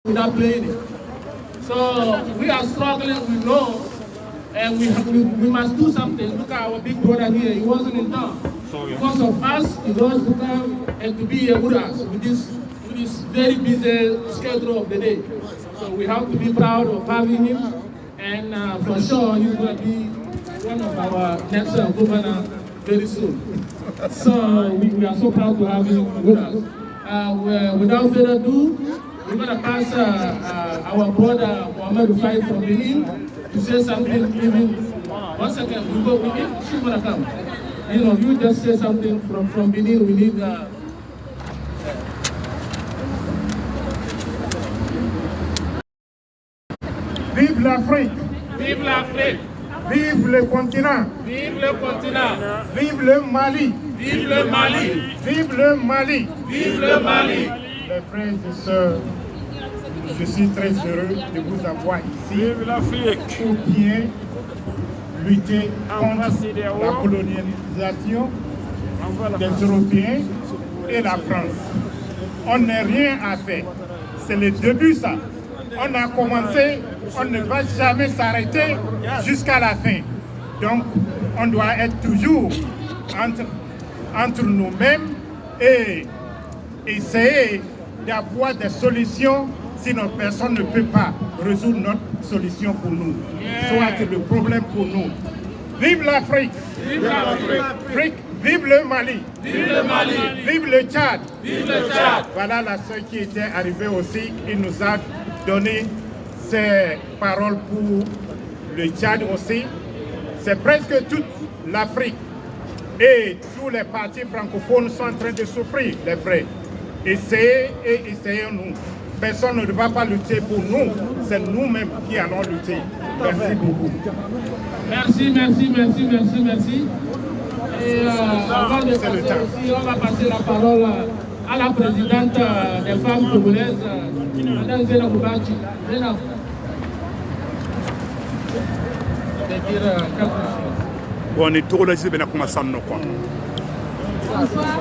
without playing it. So we are struggling, we know, and we must do something. Look at our big brother here, he wasn't in town. Because of us, he was to come and to be here with us with this very busy schedule of the day. So we have to be proud of having him, and for sure he's going to be one of our next governor very soon. So we are so proud to have him with us. Without further ado, we're going to pass our brother Mohamed Rufai from Benin to say something. Even 1 second, we go with him. She's going to come. You know, you just say something from Benin. We need. Vive l'Afrique! Vive l'Afrique! Vive le continent! Vive le continent! Vive le Mali! Vive le Mali! Vive le Mali! Vive le Mali! Mes frères et sœurs, je suis très heureux de vous avoir ici. Vive l'Afrique! Pour bien lutter contre la colonisation des Européens et la France. On n'a rien à faire. C'est le début, ça. On a commencé, on ne va jamais s'arrêter jusqu'à la fin. Donc, on doit être toujours entre nous-mêmes et essayer d'avoir des solutions, sinon personne ne peut pas résoudre notre solution pour nous. Soit le problème pour nous. Vive l'Afrique! Vive l'Afrique! Vive le Mali! Vive le Mali! Vive le Tchad! Vive le Tchad! Voilà la sœur qui était arrivée aussi. Il nous a donné ses paroles pour le Tchad aussi. C'est presque toute l'Afrique et tous les partis francophones sont en train de souffrir, les frères. Essayez et essayons-nous. Personne ne va pas lutter pour nous, c'est nous-mêmes qui allons lutter. Merci beaucoup. Merci. Et avant de passer aussi, on va passer la parole à la présidente des femmes congolaises, Mme Zena Boubachi. Zena, je vais dire quelque chose. Bon, on est trop légers, mais on a commencé à nous quoi. Bonsoir.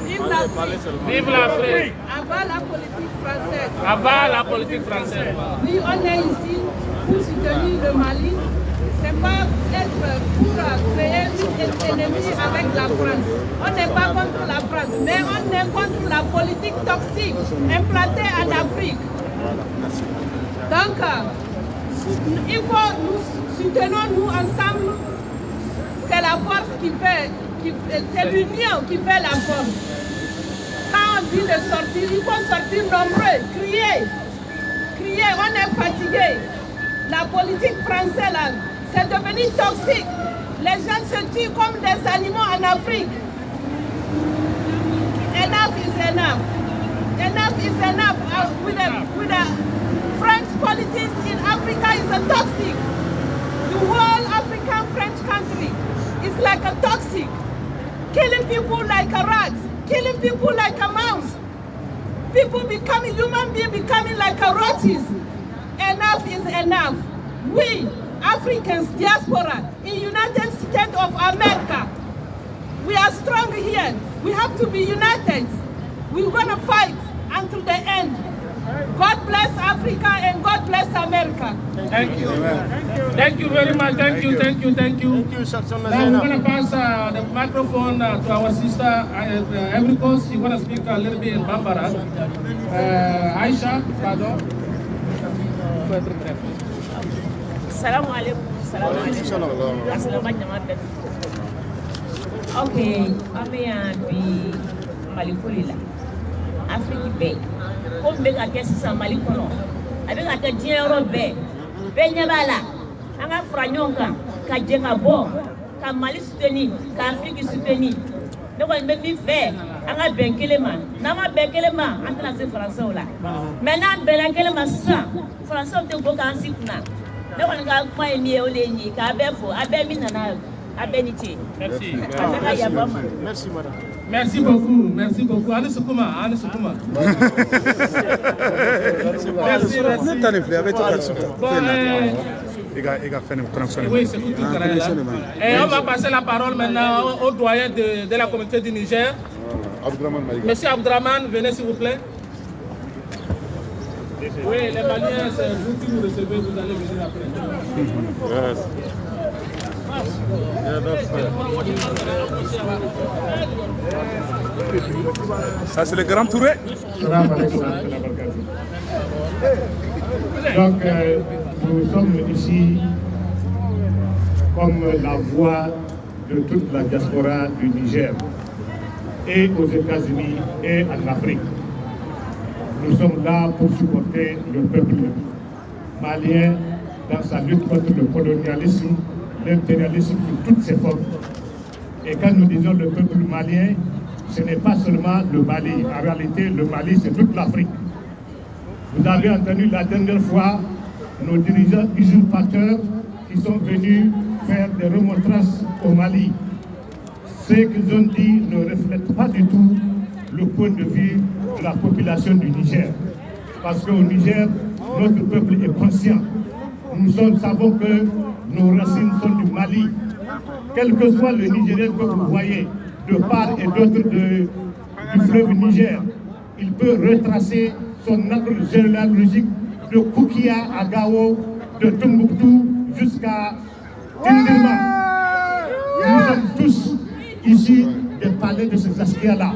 Vive l'Afrique. Vive l'Afrique. Avant la politique française. Avant la politique française. Oui, on est ici pour soutenir le Mali. C'est pas être pour créer une ennemie avec la France. On n'est pas contre la France, mais on est contre la politique toxique implantée en Afrique. Donc, il faut nous soutenons nous ensemble. C'est la force qui fait, c'est l'union qui fait la force. Quand on dit de sortir, il faut sortir nombreux, crier, on est fatigué. La politique française là, c'est devenu toxique. Les gens se tuent comme des animaux en Afrique. Enough is enough. Enough is enough. With the French politics in Africa is a toxic. The whole African French country is like a toxic. Killing people like a rat, killing people like a mouse. People becoming, human beings becoming like a roaches. Enough is enough. We, Africans, diaspora, in United States of America, we are strong here. We have to be united. We're going to fight until the end. God bless Africa and God bless America. Thank you. Thank you very much. Thank you. Now we're going to pass the microphone to our sister, Ivory Coast. She's going to speak a little bit in Bambara. Aisha, pardon. Assalamu alaikum. Okay, I'm Malikulila. Afrique Bay. Comme bega kesi sa Malikono. Abega ka diero be. Benyabala. Anga franyonka ka jenga bo. Ka Mali soutenir, ka Afrique soutenir. Donc on me mi fait anga benkelema. Nama benkelema antana se français là. Maintenant benkelema ça. Français te go kan sikuna. Donc on ga kwa ni oleni ka befo abemi nana abeniti. Merci. Merci madame. Merci beaucoup. Allez Soukouma. Merci. Oui, c'est tout carré là. Et on va passer la parole maintenant au doyen de la communauté du Niger. Monsieur Abdraman, venez s'il vous plaît. Oui, les Maliens, c'est vous qui nous recevez, vous allez venir après. Yes. Ça, c'est le grand Touré. Donc, nous sommes ici comme la voix de toute la diaspora du Niger, et aux États-Unis et en Afrique. Nous sommes là pour supporter le peuple malien dans sa lutte contre le colonialisme, l'impérialisme sous toutes ses formes. Et quand nous disons le peuple malien, ce n'est pas seulement le Mali. En réalité, le Mali, c'est toute l'Afrique. Vous avez entendu la dernière fois nos dirigeants usurpateurs qui sont venus faire des remontrances au Mali. Ce qu'ils ont dit ne reflète pas du tout le point de vue de la population du Niger. Parce qu'au Niger, notre peuple est conscient. Nous savons que nos racines sont du Mali. Quel que soit le Nigérien que vous voyez, de part et d'autre du fleuve Niger, il peut retracer son arbre généalogique de Koukia à Gao, de Tombouctou jusqu'à Tindirma. Nous sommes tous ici des palais de ces Saskia-là.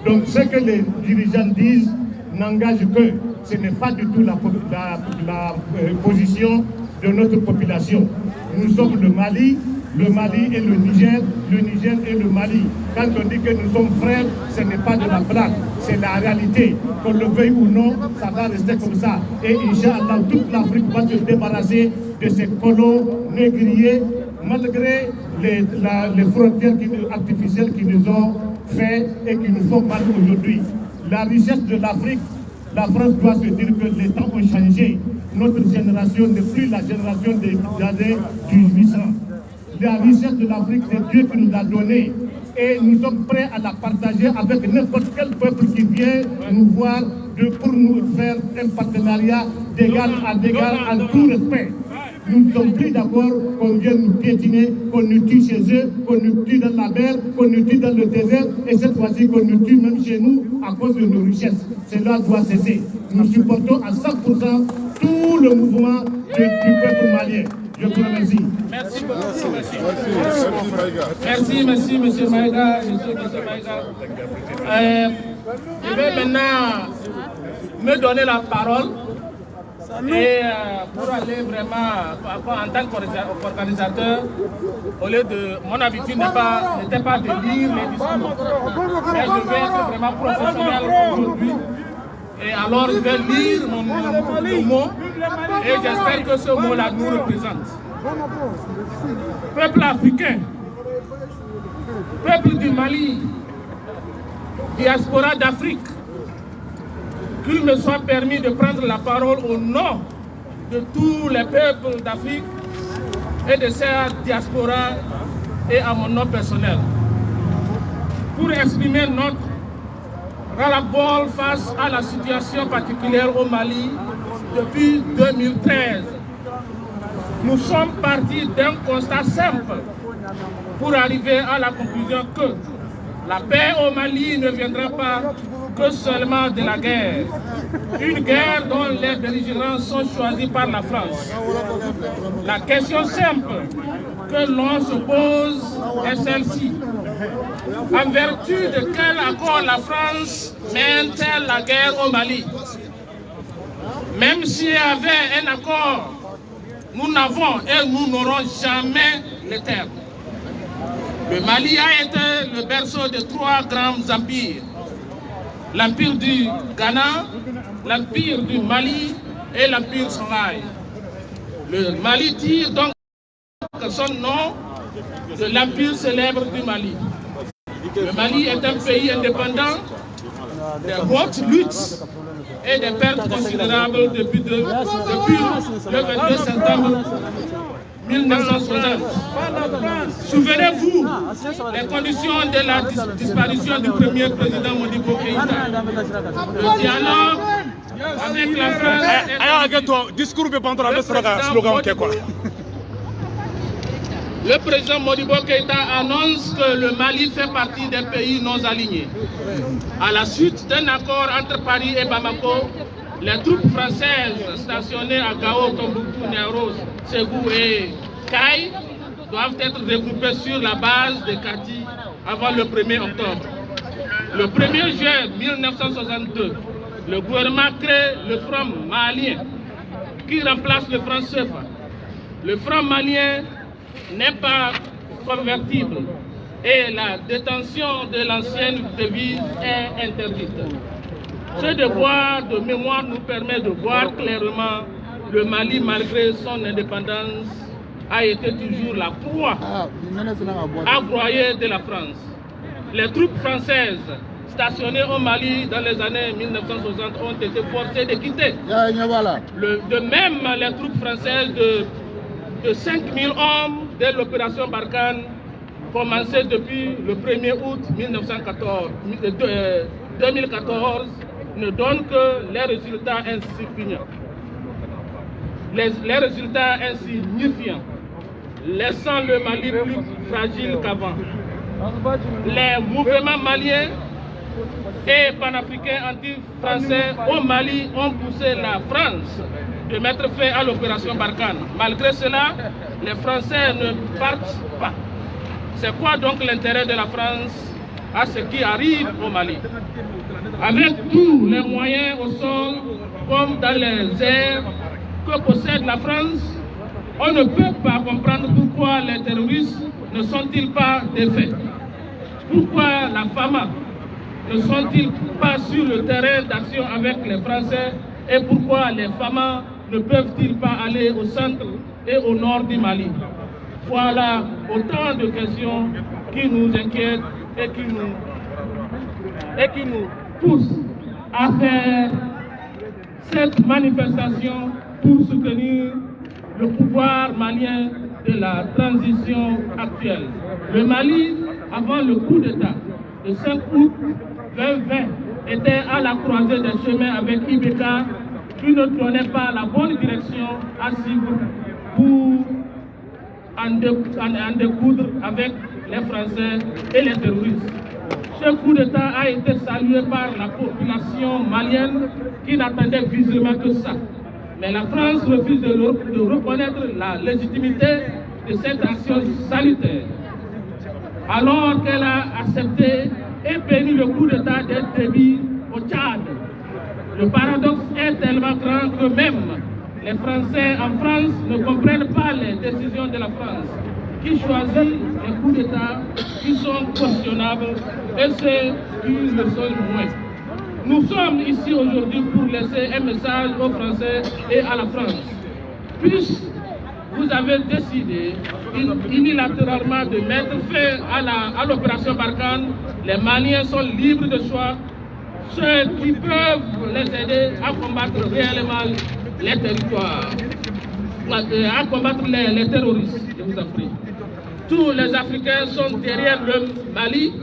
Donc ce que les dirigeants disent n'engage que ce n'est pas du tout la position de notre population. Nous sommes le Mali et le Niger et le Mali. Quand on dit que nous sommes frères, ce n'est pas de la blague, c'est la réalité. Qu'on le veuille ou non, ça va rester comme ça. Et Inch'Allah, toute l'Afrique va se débarrasser de ces colons négriers, malgré les frontières artificielles qui nous ont fait et qui nous font mal aujourd'hui. La richesse de l'Afrique, la France doit se dire que les temps ont changé. Notre génération n'est plus la génération des années 1800. La richesse de l'Afrique, c'est Dieu qui nous a donné. Et nous sommes prêts à la partager avec n'importe quel peuple qui vient nous voir pour nous faire un partenariat d'égal à égal en tout respect. Nous ne sommes plus d'accord qu'on vienne nous piétiner, qu'on nous tue chez eux, qu'on nous tue dans la mer, qu'on nous tue dans le désert, et cette fois-ci qu'on nous tue même chez nous à cause de nos richesses. Cela doit cesser. Nous supportons à 100% tout le mouvement du peuple malien. Je vous remercie. Merci beaucoup. Merci, monsieur Maïga. Je vais maintenant me donner la parole. Et pour aller vraiment en tant qu'organisateur, au lieu de mon habitude n'était pas de lire les discours, mais je vais être vraiment professionnel aujourd'hui. Et alors je vais lire mon mot et j'espère que ce mot-là nous représente. Peuple africain, peuple du Mali, diaspora d'Afrique, qu'il me soit permis de prendre la parole au nom de tous les peuples d'Afrique et de cette diaspora et à mon nom personnel, pour exprimer notre ras-le-bol face à la situation particulière au Mali depuis 2013. Nous sommes partis d'un constat simple pour arriver à la conclusion que la paix au Mali ne viendra pas que seulement de la guerre. Une guerre dont les belligérants sont choisis par la France. La question simple que l'on se pose est celle-ci. En vertu de quel accord la France mène-t-elle la guerre au Mali? Même s'il y avait un accord, nous n'avons et nous n'aurons jamais le terme. Le Mali a été le berceau de 3 grands empires. L'empire du Ghana, l'empire du Mali et l'empire Songhai. Le Mali tire donc son nom de l'empire célèbre du Mali. Le Mali est un pays indépendant, des hautes luttes et des pertes considérables depuis le 22 septembre 1960. Souvenez-vous des conditions de la disparition du premier président Modibo Keïta. Le dialogue avec la France. Le président Modibo Keïta annonce que le Mali fait partie des pays non alignés. À la suite d'un accord entre Paris et Bamako, Les troupes françaises stationnées à Gao, Tombouctou, Niaros, Ségou et Caille doivent être regroupées sur la base de Kati avant le 1er octobre. Le 1er juin 1962, le gouvernement crée le Front malien qui remplace le franc CFA. Le franc malien n'est pas convertible et la détention de l'ancienne devise est interdite. Ce devoir de mémoire nous permet de voir clairement le Mali, malgré son indépendance, a été toujours la proie broyer de la France. Les troupes françaises stationnées au Mali dans les années 1960 ont été forcées de quitter. De même, les troupes françaises de 5000 hommes de l'opération Barkhane, commencée depuis le 1er août 2014, ne donnent que les résultats insignifiants. Les résultats insignifiants, laissant le Mali plus fragile qu'avant. Les mouvements maliens et panafricains anti-français au Mali ont poussé la France de mettre fin à l'opération Barkhane. Malgré cela, les Français ne partent pas. C'est quoi donc l'intérêt de la France à ce qui arrive au Mali? Avec tous les moyens au sol comme dans les airs que possède la France, on ne peut pas comprendre pourquoi les terroristes ne sont-ils pas défaits. Pourquoi la FAMA ne sont-ils pas sur le terrain d'action avec les Français et pourquoi les FAMA ne peuvent-ils pas aller au centre et au nord du Mali? Voilà autant de questions qui nous inquiètent et qui nous poussent à faire cette manifestation pour soutenir le pouvoir malien de la transition actuelle. Le Mali, avant le coup d'État de 5 août 2020, était à la croisée des chemins avec Ibeka, qui ne donnait pas la bonne direction à suivre pour en découdre avec les Français et les terroristes. Ce coup d'État a été salué par la population malienne qui n'attendait visiblement que ça. Mais la France refuse de reconnaître la légitimité de cette action salutaire. Alors qu'elle a accepté et béni le coup d'État d'El Déby au Tchad. Le paradoxe est tellement grand que même les Français en France ne comprennent pas les décisions de la France, qui choisit les coups d'État qui sont questionnables et ceux qui le sont moins. Nous sommes ici aujourd'hui pour laisser un message aux Français et à la France. Puisque vous avez décidé unilatéralement de mettre fin à l'opération Barkhane, les Maliens sont libres de choix, ceux qui peuvent les aider à combattre réellement les territoires, à combattre les terroristes, je vous en prie. Tous les Africains sont derrière le Mali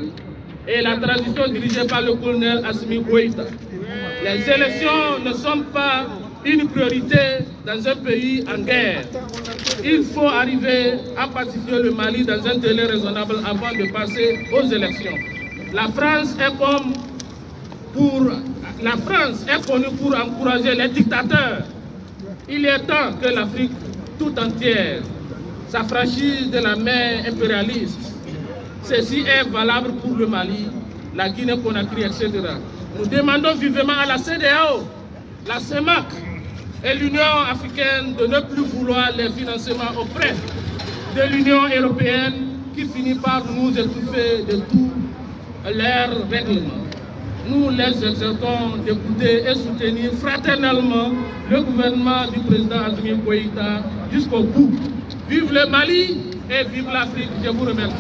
et la transition dirigée par le colonel Assimi Goïta. Les élections ne sont pas une priorité dans un pays en guerre. Il faut arriver à pacifier le Mali dans un délai raisonnable avant de passer aux élections. La France est connue pour encourager les dictateurs. Il est temps que l'Afrique tout entière s'affranchisse de la main impérialiste. Ceci est valable pour le Mali, la Guinée-Conakry, etc. Nous demandons vivement à la CEDEAO, la CEMAC et l'Union africaine de ne plus vouloir les financements auprès de l'Union européenne qui finit par nous étouffer de tous leurs règlements. Nous les exhortons d'écouter et soutenir fraternellement le gouvernement du président Assimi Goïta jusqu'au bout. Vive le Mali et vive l'Afrique. Je vous remercie.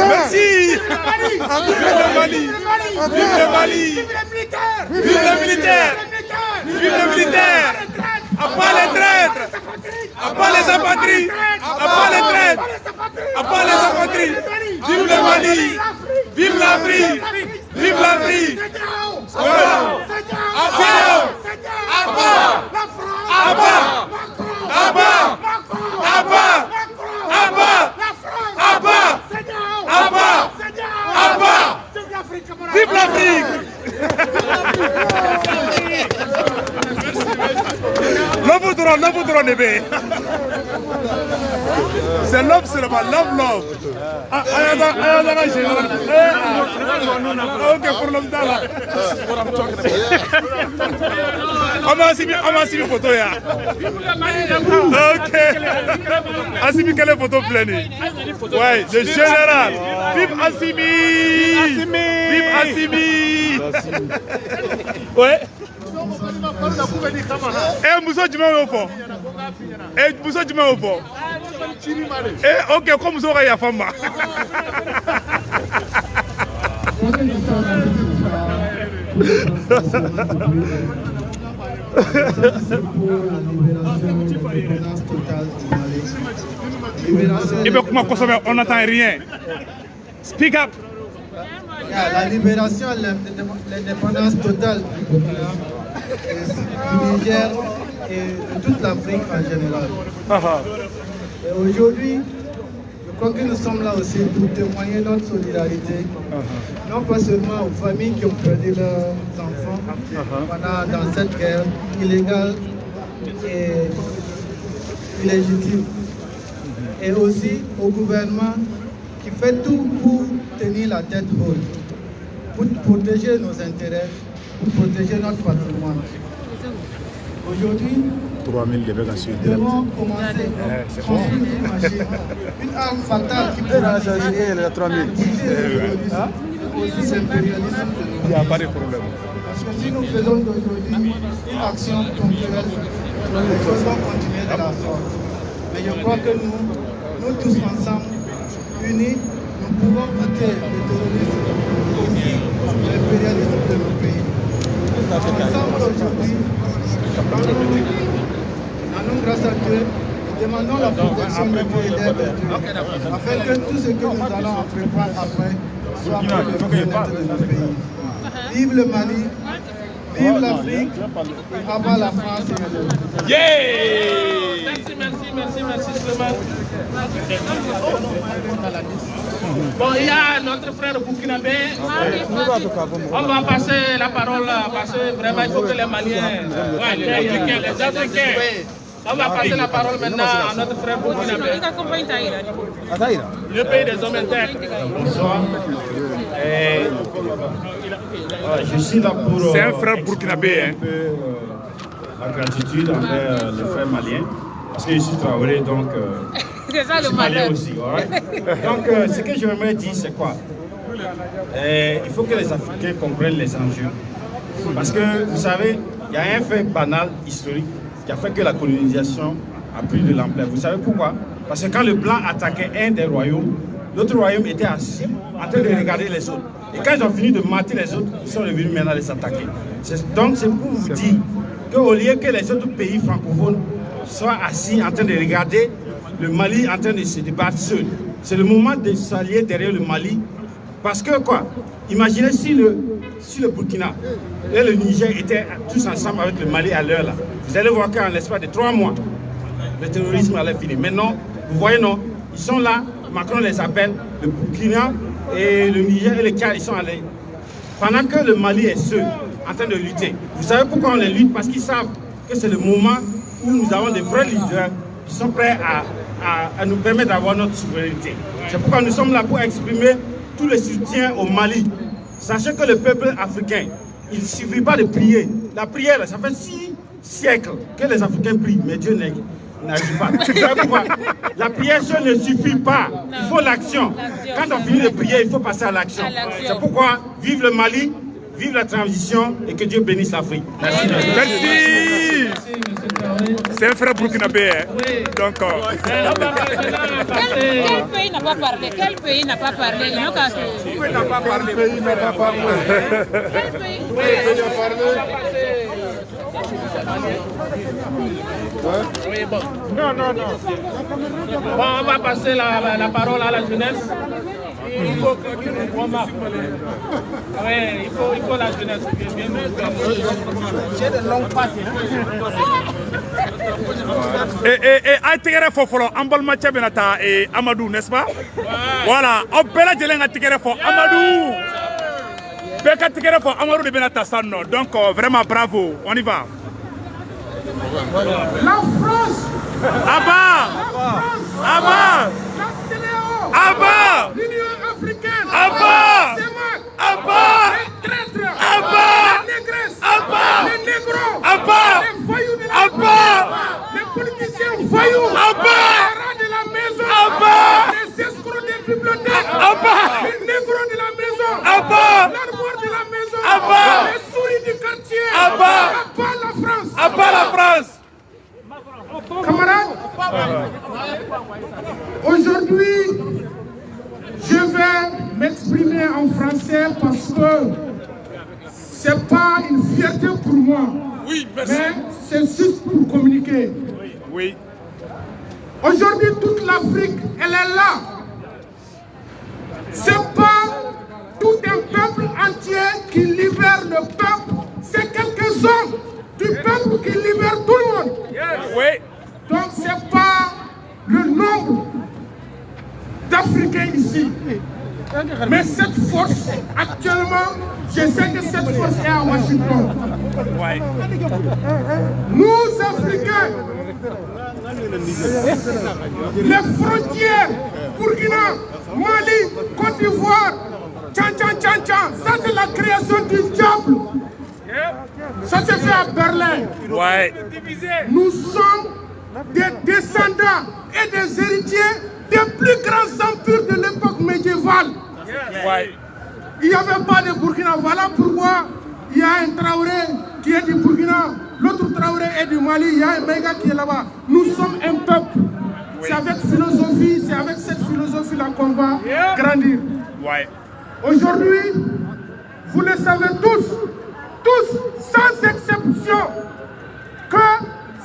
Merci. Vive le Mali. Vive le Mali. Vive les militaires. Vive les militaires. Vive les militaires. pas les traîtres, à pas les apatries, à pas les traîtres, à pas les apatries. Vive le Mali, vive l'Afrique, vive l'Afrique. Vive l'Afrique. Love bébé. C'est love seulement, love. Ok, pour l'homme là. On m'a suivi photo là. Ok. Assimi, quelle est photo pleine? Ouais, le général. Vive Assimi. Vive Assimi. Ouais. Eh, Moussa Djimé au fond. Eh, Moussa Djimé au fond. Eh, ok, comme Moussa Raya Fama. Et bien, comment consommer? On n'entend rien. Speak up. La libération et l'indépendance totale du Niger et de toute l'Afrique en général. Et aujourd'hui, je crois que nous sommes là aussi pour témoigner notre solidarité, non pas seulement aux familles qui ont perdu leurs enfants dans cette guerre illégale et illégitime, et aussi au gouvernement qui fait tout pour tenir la tête haute, pour protéger nos intérêts, pour protéger notre patrimoine. Aujourd'hui, nous devons commencer à construire une machine, une arme fatale qui pourra aussi l'impérialisme. Il n'y a pas de problème. Parce que si nous faisons d'aujourd'hui une action ponctuelle, les choses vont continuer de la sorte. Mais je crois que nous tous ensemble, unis, nous pouvons voter le terrorisme et aussi l'impérialisme de nos pays. Ensemble aujourd'hui, nous, grâce à Dieu, nous demandons la protection de Dieu et d'aide de Dieu, afin que tout ce que nous allons entreprendre après soit pour le bien-être de nos pays. Vive le Mali, vive l'Afrique, et abat la France et l'Europe. Merci, Suleiman. Bon, il y a notre frère burkinabé. On va passer la parole parce que vraiment il faut que les Maliens, les Africains, on va passer la parole maintenant à notre frère burkinabé. Le pays des hommes internes. Bonsoir. Je suis là pour. C'est un frère burkinabé. La gratitude envers les frères maliens. Parce que je suis Traoré, donc. C'est ça le malien aussi. Donc, ce que je voudrais dire, c'est quoi? Il faut que les Africains comprennent les enjeux. Parce que, vous savez, il y a un fait banal, historique, qui a fait que la colonisation a pris de l'ampleur. Vous savez pourquoi? Parce que quand le blanc attaquait un des royaumes, l'autre royaume était assis, en train de regarder les autres. Et quand ils ont fini de mater les autres, ils sont revenus maintenant les attaquer. Donc, c'est pour vous dire qu'au lieu que les autres pays francophones soient assis en train de regarder le Mali en train de se débattre seul. C'est le moment de s'allier derrière le Mali. Parce que quoi? Imaginez si le Burkina et le Niger étaient tous ensemble avec le Mali à l'heure là. Vous allez voir qu'en l'espace de 3 mois, le terrorisme allait finir. Maintenant, vous voyez non, ils sont là, Macron les appelle, le Burkina et le Niger et le Tchad, ils sont allés. Pendant que le Mali est seul, en train de lutter. Vous savez pourquoi on les lutte? Parce qu'ils savent que c'est le moment où nous avons des vrais leaders qui sont prêts à nous permettre d'avoir notre souveraineté. C'est pourquoi nous sommes là pour exprimer tout le soutien au Mali. Sachez que le peuple africain, il ne suffit pas de prier. La prière, ça fait 6 siècles que les Africains prient, mais Dieu n'agit pas. Vous savez pourquoi? La prière seule ne suffit pas. Il faut l'action. Quand on finit de prier, il faut passer à l'action. C'est pourquoi vive le Mali, vive la transition et que Dieu bénisse l'Afrique. Merci. Merci. C'est un frère burkinabé. Donc, Quel pays n'a pas parlé? Quel pays n'a pas parlé? Il n'a pas parlé. Oui, bon. Non. Bon, on va passer la parole à la jeunesse. Il faut que tu nous remarques. Oui, il faut la jeunesse. J'ai de longues pattes. Et tigere fo folo ambalma chabinata et Amadou, n'est-ce pas? Voilà, on peut la jelenga tigere fo Amadou. Beka tigere fo Amadou de Benata Sanno. Donc vraiment bravo, on y va. La France. Abba. Abba. Abba. L'Union africaine. Abba. Abba. Les traîtres. Abba. Les négresses. Abba. Les négros. Abba. Les voyous de la Abba. les politiciens voyous. Abba. Les rats de la maison. Abba. Les escrocs des bibliothèques. Abba. Les négros de la maison. Abba. L'armoire de la maison. Abba. Les souris du quartier. Abba. Abba la France. Abba la France. Camarades, aujourd'hui, je vais m'exprimer en français parce que c'est pas une fierté pour moi, Oui, merci. mais c'est juste pour communiquer. Oui. Aujourd'hui, toute l'Afrique, elle est là. C'est pas tout un peuple entier qui libère le peuple, c'est quelques-uns du peuple qui libère tout le monde. Oui. Donc c'est pas le nombre d'Africains ici. Mais cette force, actuellement, je sais que cette force est à Washington. Ouais. Nous, Africains, les frontières, Burkina, Mali, Côte d'Ivoire, Tchan, ça c'est la création du diable. Ça s'est fait à Berlin. Ouais. Nous sommes des descendants et des héritiers des plus grands empires de l'époque médiévale. Ouais. Il n'y avait pas de Burkina. Voilà pourquoi il y a un Traoré qui est du Burkina, l'autre Traoré est du Mali, il y a un Maïga qui est là-bas. Nous sommes un peuple. C'est avec philosophie, c'est avec cette philosophie-là qu'on va grandir. Ouais. Aujourd'hui, vous le savez tous, sans exception, que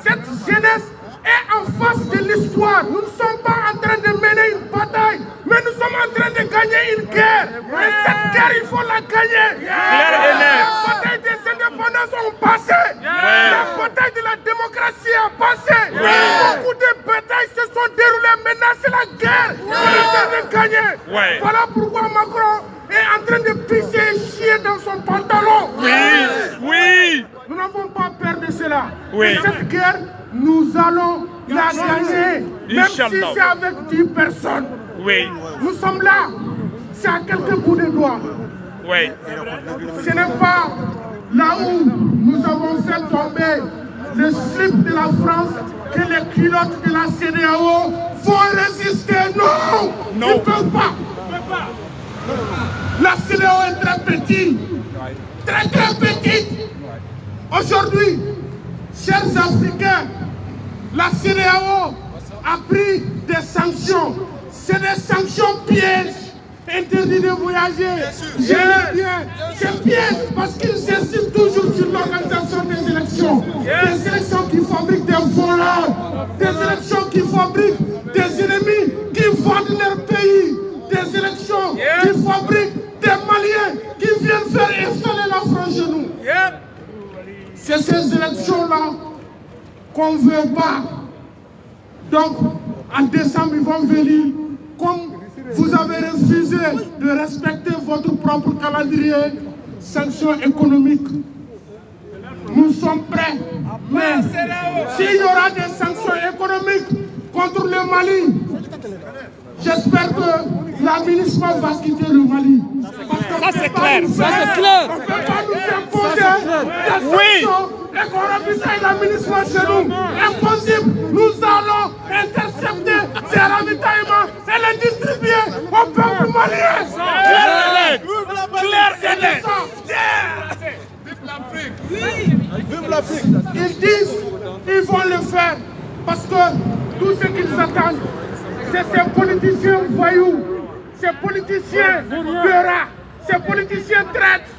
cette jeunesse est en face de l'histoire. Nous ne sommes pas en train de mener une bataille, mais nous sommes en train de gagner une guerre. Et cette guerre, il faut la gagner. La bataille des indépendances ont passé. La bataille de la démocratie a passé. Beaucoup de batailles se sont déroulées. Maintenant, c'est la guerre qu'on est en train de gagner. Voilà pourquoi Macron est en train de pisser et chier dans son pantalon. Oui. Nous n'avons pas peur de cela. Oui. Et cette guerre, nous allons la gagner, même si c'est avec 10 personnes. Oui. Nous sommes là. C'est à quelques coups de doigts. Oui. Ce n'est pas là où nous avons fait tomber le slip de la France que les culottes de la CEDEAO vont résister. Non, ils ne peuvent pas. La CEDEAO est très petite. Très petite. Aujourd'hui, chers Africains, la CEDEAO a pris des sanctions. C'est des sanctions pièges. Interdit de voyager. Je le dis bien. C'est piège parce qu'ils insistent toujours sur l'organisation des élections. Des élections qui fabriquent des voleurs. Des élections qui fabriquent des ennemis qui vendent leur pays. Des élections qui fabriquent des Maliens qui viennent faire installer la France chez nous. C'est ces élections-là qu'on ne veut pas. Donc, en décembre, ils vont venir. Comme vous avez refusé de respecter votre propre calendrier, sanctions économiques. Nous sommes prêts. Mais s'il y aura des sanctions économiques contre le Mali, j'espère que l'administration va quitter le Mali. Ça c'est clair. Ça c'est clair. On ne peut pas nous imposer des sanctions et qu'on refuse l'administration chez nous. Impossible. Nous allons intercepter ces ravitaillements et les distribuer au peuple malien. Clair et net. Vive l'Afrique. Ils disent qu'ils vont le faire parce que tout ce qu'ils attendent, c'est ces politiciens voyous, ces politiciens de rats ces politiciens traites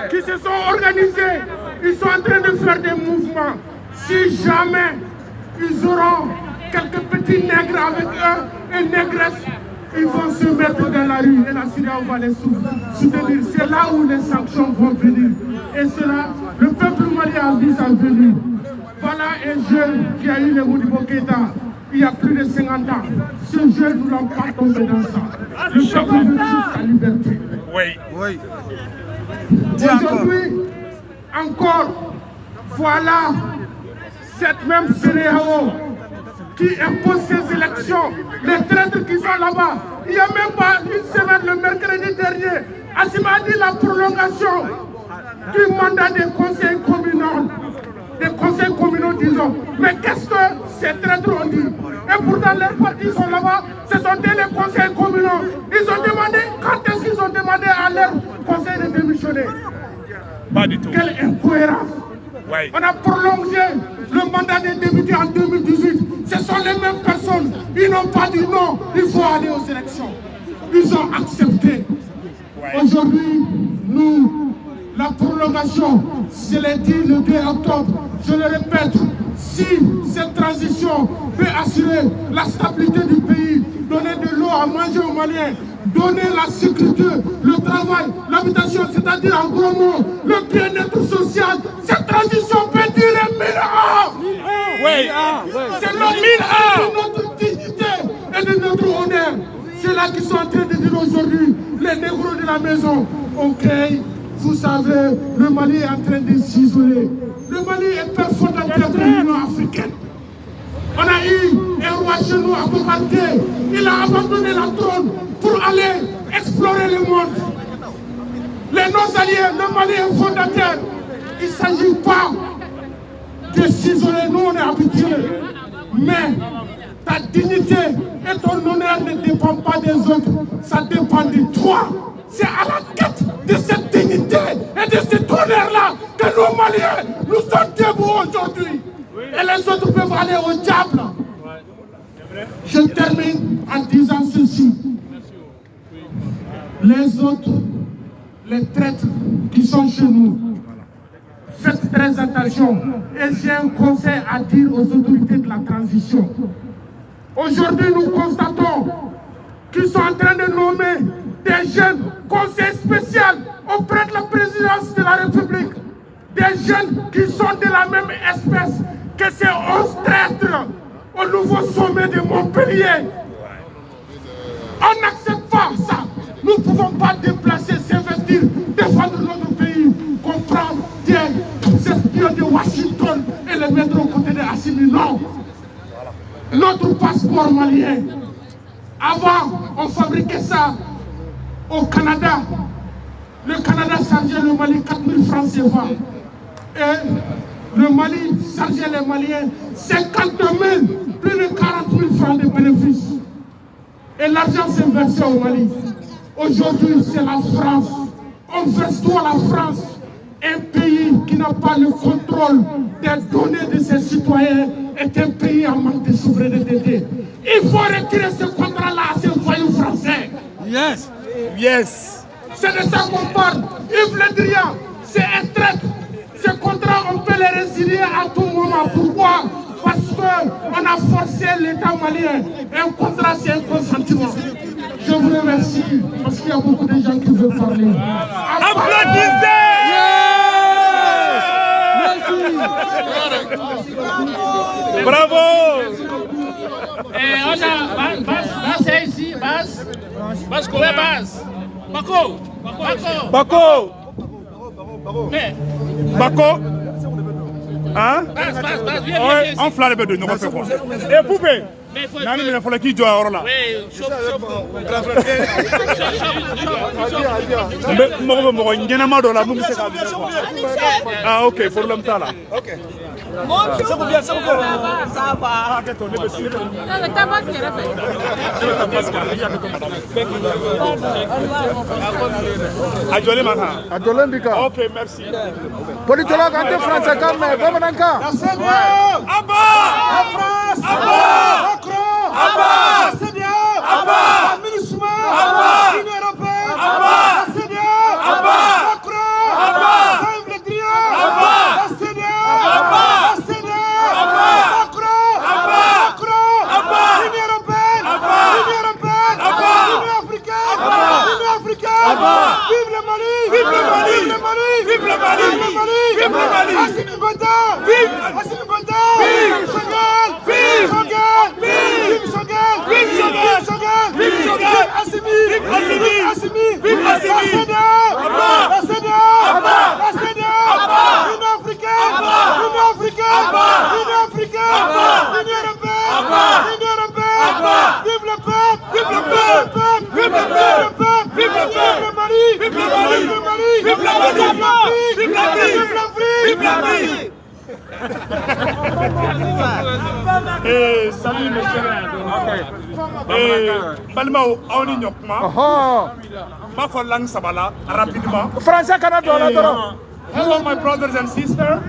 qui se sont organisés, ils sont en train de faire des mouvements. Si jamais ils auront quelques petits nègres avec eux et négresses, ils vont se mettre dans la rue et la Syrie va les soutenir. C'est là où les sanctions vont venir. Et cela, le peuple malien a vu ça venir. Voilà un jeune qui a eu le Modibo Keïta il y a plus de 50 ans. Ce jeune, nous n'allons pas tomber dans ça. Le peuple veut juste sa liberté. Oui. Aujourd'hui, encore, voilà cette même CEDEAO qui impose ces élections, les traîtres qui sont là-bas. Il n'y a même pas une semaine, le mercredi dernier, Assimi a dit la prolongation du mandat des conseils communaux, disons. Mais qu'est-ce que ces traîtres ont dit? Et pourtant, leurs partis sont là-bas, ce sont les conseils communaux. Ils ont demandé, quand est-ce qu'ils ont demandé à leur conseil de démissionner? Pas du tout. Quelle incohérence! Oui. On a prolongé le mandat des députés en 2018. Ce sont les mêmes personnes. Ils n'ont pas dit non, il faut aller aux élections. Ils ont accepté. Aujourd'hui, nous, la prolongation, je l'ai dit le 2 octobre, je le répète, si cette transition peut assurer la stabilité du pays, donner de l'eau à manger aux Maliens, donner la sécurité, le travail, l'habitation, c'est-à-dire en gros mots, le bien-être social, cette transition peut durer 1000 ans. Oui. C'est notre dignité et de notre honneur. C'est là qu'ils sont en train de dire aujourd'hui, les négros de la maison. Ok, vous savez, le Mali est en train de s'isoler. Le Mali est père fondateur de l'Union africaine. On a eu un roi chez nous à Boubacar. Il a abandonné la trône pour aller explorer le monde. Les non-alliés, le Mali est fondateur. Il ne s'agit pas de s'isoler, nous on est habitués. Mais ta dignité et ton honneur ne dépendent pas des autres, ça dépend de toi. C'est à la quête de cette dignité et de cet honneur-là que nous Maliens, nous sommes debout aujourd'hui. Et les autres peuvent aller au diable. Je termine en disant ceci. Les autres, les traîtres qui sont chez nous, faites très attention. Et j'ai un conseil à dire aux autorités de la transition. Aujourd'hui, nous constatons qu'ils sont en train de nommer des jeunes conseils spéciaux auprès de la présidence de la République. Des jeunes qui sont de la même espèce que ces 11 traîtres au nouveau sommet de Montpellier. On n'accepte pas ça. Nous ne pouvons pas déplacer, s'investir, défendre notre pays, comprendre des espions de Washington et les mettre aux côtés de Assimi. Non. Notre passeport malien, avant, on fabriquait ça au Canada. Le Canada chargeait le Mali 4 000 francs CFA. Et le Mali chargeait les Maliens 50 000, plus de 40 000 francs de bénéfices. Et l'argent s'est versé au Mali. Aujourd'hui, c'est la France. On verse tout à la France. Un pays qui n'a pas le contrôle des données de ses citoyens est un pays en manque de souveraineté. Il faut retirer ce contrat-là à ces voyous français. Yes. C'est de ça qu'on parle. Yves Le Drian, c'est un traître. Ce contrat, on peut les résilier à tout moment. Pourquoi? Parce qu'on a forcé l'État malien. Un contrat, c'est un consentiment. Je vous remercie parce qu'il y a beaucoup de gens qui veulent parler. Applaudissez! Bravo! Et on a Bas est ici, Bas. Bako. Bako. Hein? Viens. On flatte les deux, nous on fait quoi? Et poupée! Nani il faut qui joue alors là. Oui, chauffe. Mais moi n'yama do la mu se ka. Ah OK, pour l'homme là. OK. Ça va bien, ça va. Ça va. Adjolé Maka. Adjolé Mbika. OK, merci. Politologue anti-français comme Bomananka. Abba! La France! Abba! Macron! Abba! CEDEAO! Abba! MINUSMA! Abba! L'Union européenne! Abba! CEDEAO! Salut mes chers. Balmao, on y ma foi langue sabala rapidement. Français Canada. Hello my brothers and sisters.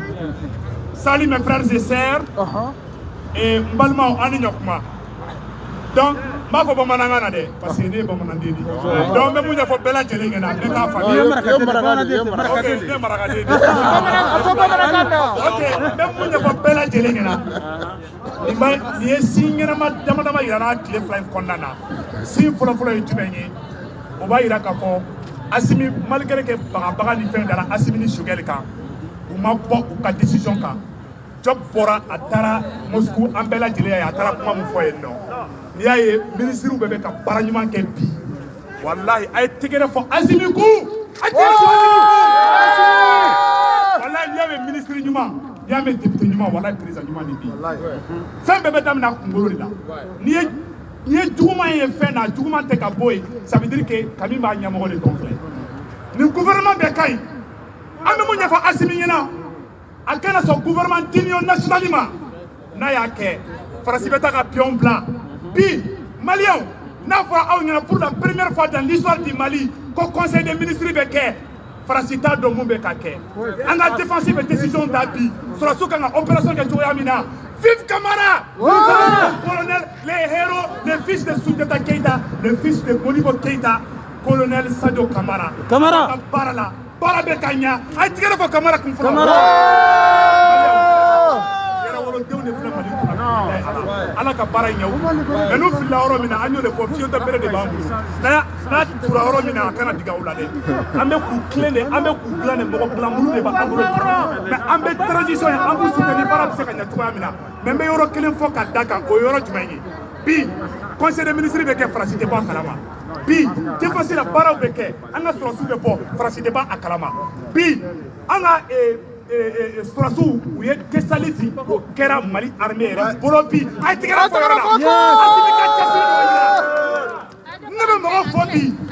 Salut mes frères et sœurs. Et Balmao, on y donc, ma foi bamanangana de parce que ne bamanandi. Donc même il faut bella jelengena, ne ka fa. OK, même il faut bella jelengena. Ni singena ma dama yara kile fly kondana. Si folo yitubenye. On va ira ka fo Assimi malgré que baga ni fin dara Assimi ni Shugel kan. Ou ma po ou ka décision kan. Job pora atara Moscou en bella jelaya atara kuma mu fo yenno. Ni aye ministre ou bebe ka baranyuma ke bi wallahi ay tigere fo Assimi ku wallahi ni aye ministre nyuma ni aye député nyuma wallahi président nyuma ni bi fem bebe dam na kungolo la ni djuma ye fait na djuma te ka boy ça veut dire que kamimba nyamo le conflit ni gouvernement be kay ame mo nyafa Assimi nyina akana son gouvernement d'union nationalement na ya ke farasi beta ka pion blanc. Puis, Maliens, pour la première fois dans l'histoire du Mali, qu'au Conseil des ministres Béké, Fracita de Moubekake, on a défendu les décisions d'Abi sur la opération de Joyamina. Vive Camara! Colonel, les héros, les fils de Soudeta Keita, le fils de Molibo Keita, colonel Sadio Camara. Camara! Barala, Barabekanya, I tell you Camara Camara! Ala ka bara nyaw enu filla oro mina anyo le ko fiyo da bere de bambu na tura oro mina kana diga ulade ambe ku klene ambe ku glane mo bla mulu de ba amuro mais ambe transition ambu soutenir para se kanya tuwa mina membe yoro kelen fo ka daga o yoro jumani bi conseil des ministres be ke fracité ba kalama bi défense la bara be ke anga soro su be bo fracité ba akalama bi anga Strasbourg, où il y a des saliti, qui est Mali armée, Bolopi, a été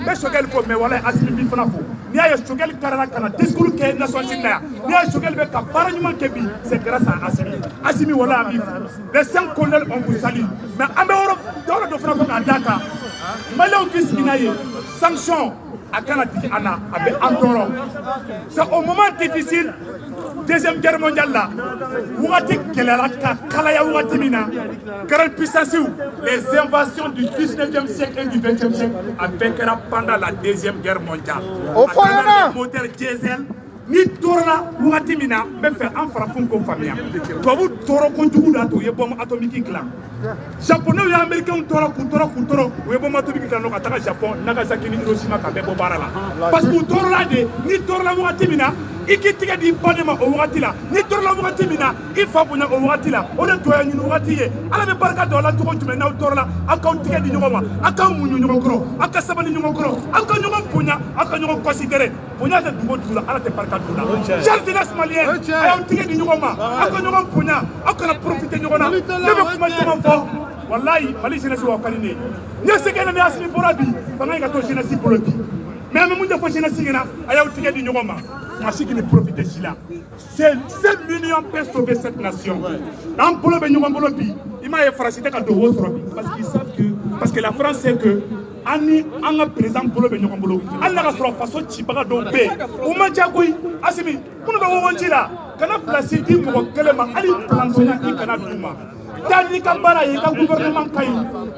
mais Shogel faut mais voilà Assimi bi fana fo ni ay Shogel karala kana discours ke nation sinna ni ay Shogel be ka paranyuma ke bi c'est grâce à Assimi wala ami les 5 colonels on vous salue mais ambe Europe doro do fana fo ka daka malaw kiskinaye sanction akana tiki ana abe andoro c'est au moment difficile deuxième guerre mondiale là wati kelala ka kalaya wati mina grande puissance les invasions du 19e siècle et du 20e siècle avec pendant la deuxième guerre mondiale au fond moteur diesel ni torla wati mina même fait en frappant comme famille babu toro konjugu da to yebom atomique clan japonais et américains toro yebom atomique clan no kataka Japon Nagasaki ni Hiroshima ka bebo barala parce que torla de ni torla wati mina ikitiga di banema o wati la ni torla wati mina ifa bunya o wati la o de toya ni wati ye ala be barka do la to jume na torla akaw tiga di nyoma akaw munyu nyoma kro aka sabani nyoma kro aka nyoma punya aka nyoma considérer punya de dugo dula ala te barka dula jeunesse malienne ayaw tiga di nyoma aka nyoma punya aka na profiter nyoma ne be kuma nyoma fo wallahi mali jeunesse wa kaline ne se kene me Assimi borabi banga ga to jeunesse bolobi mais mun de fo jeunesse ngena ayaw tiga di nyoma Machine qui ne profite de cela. C'est l'union peut sauver cette nation. Dans Polo Benyongambolobi, il m'a effracité quand on parce qu'ils savent que, parce que la France sait que, Ani, Anga présent Polo Benyongambolo, Allah a sur façon Chibaga Dombe, Ouma Djagoui, Assimi, on va vous dire là, quand on a placé 10 pour Kelema, Ali Plansonia et Kanaduma. Dani Kambara et le gouvernement Kaï,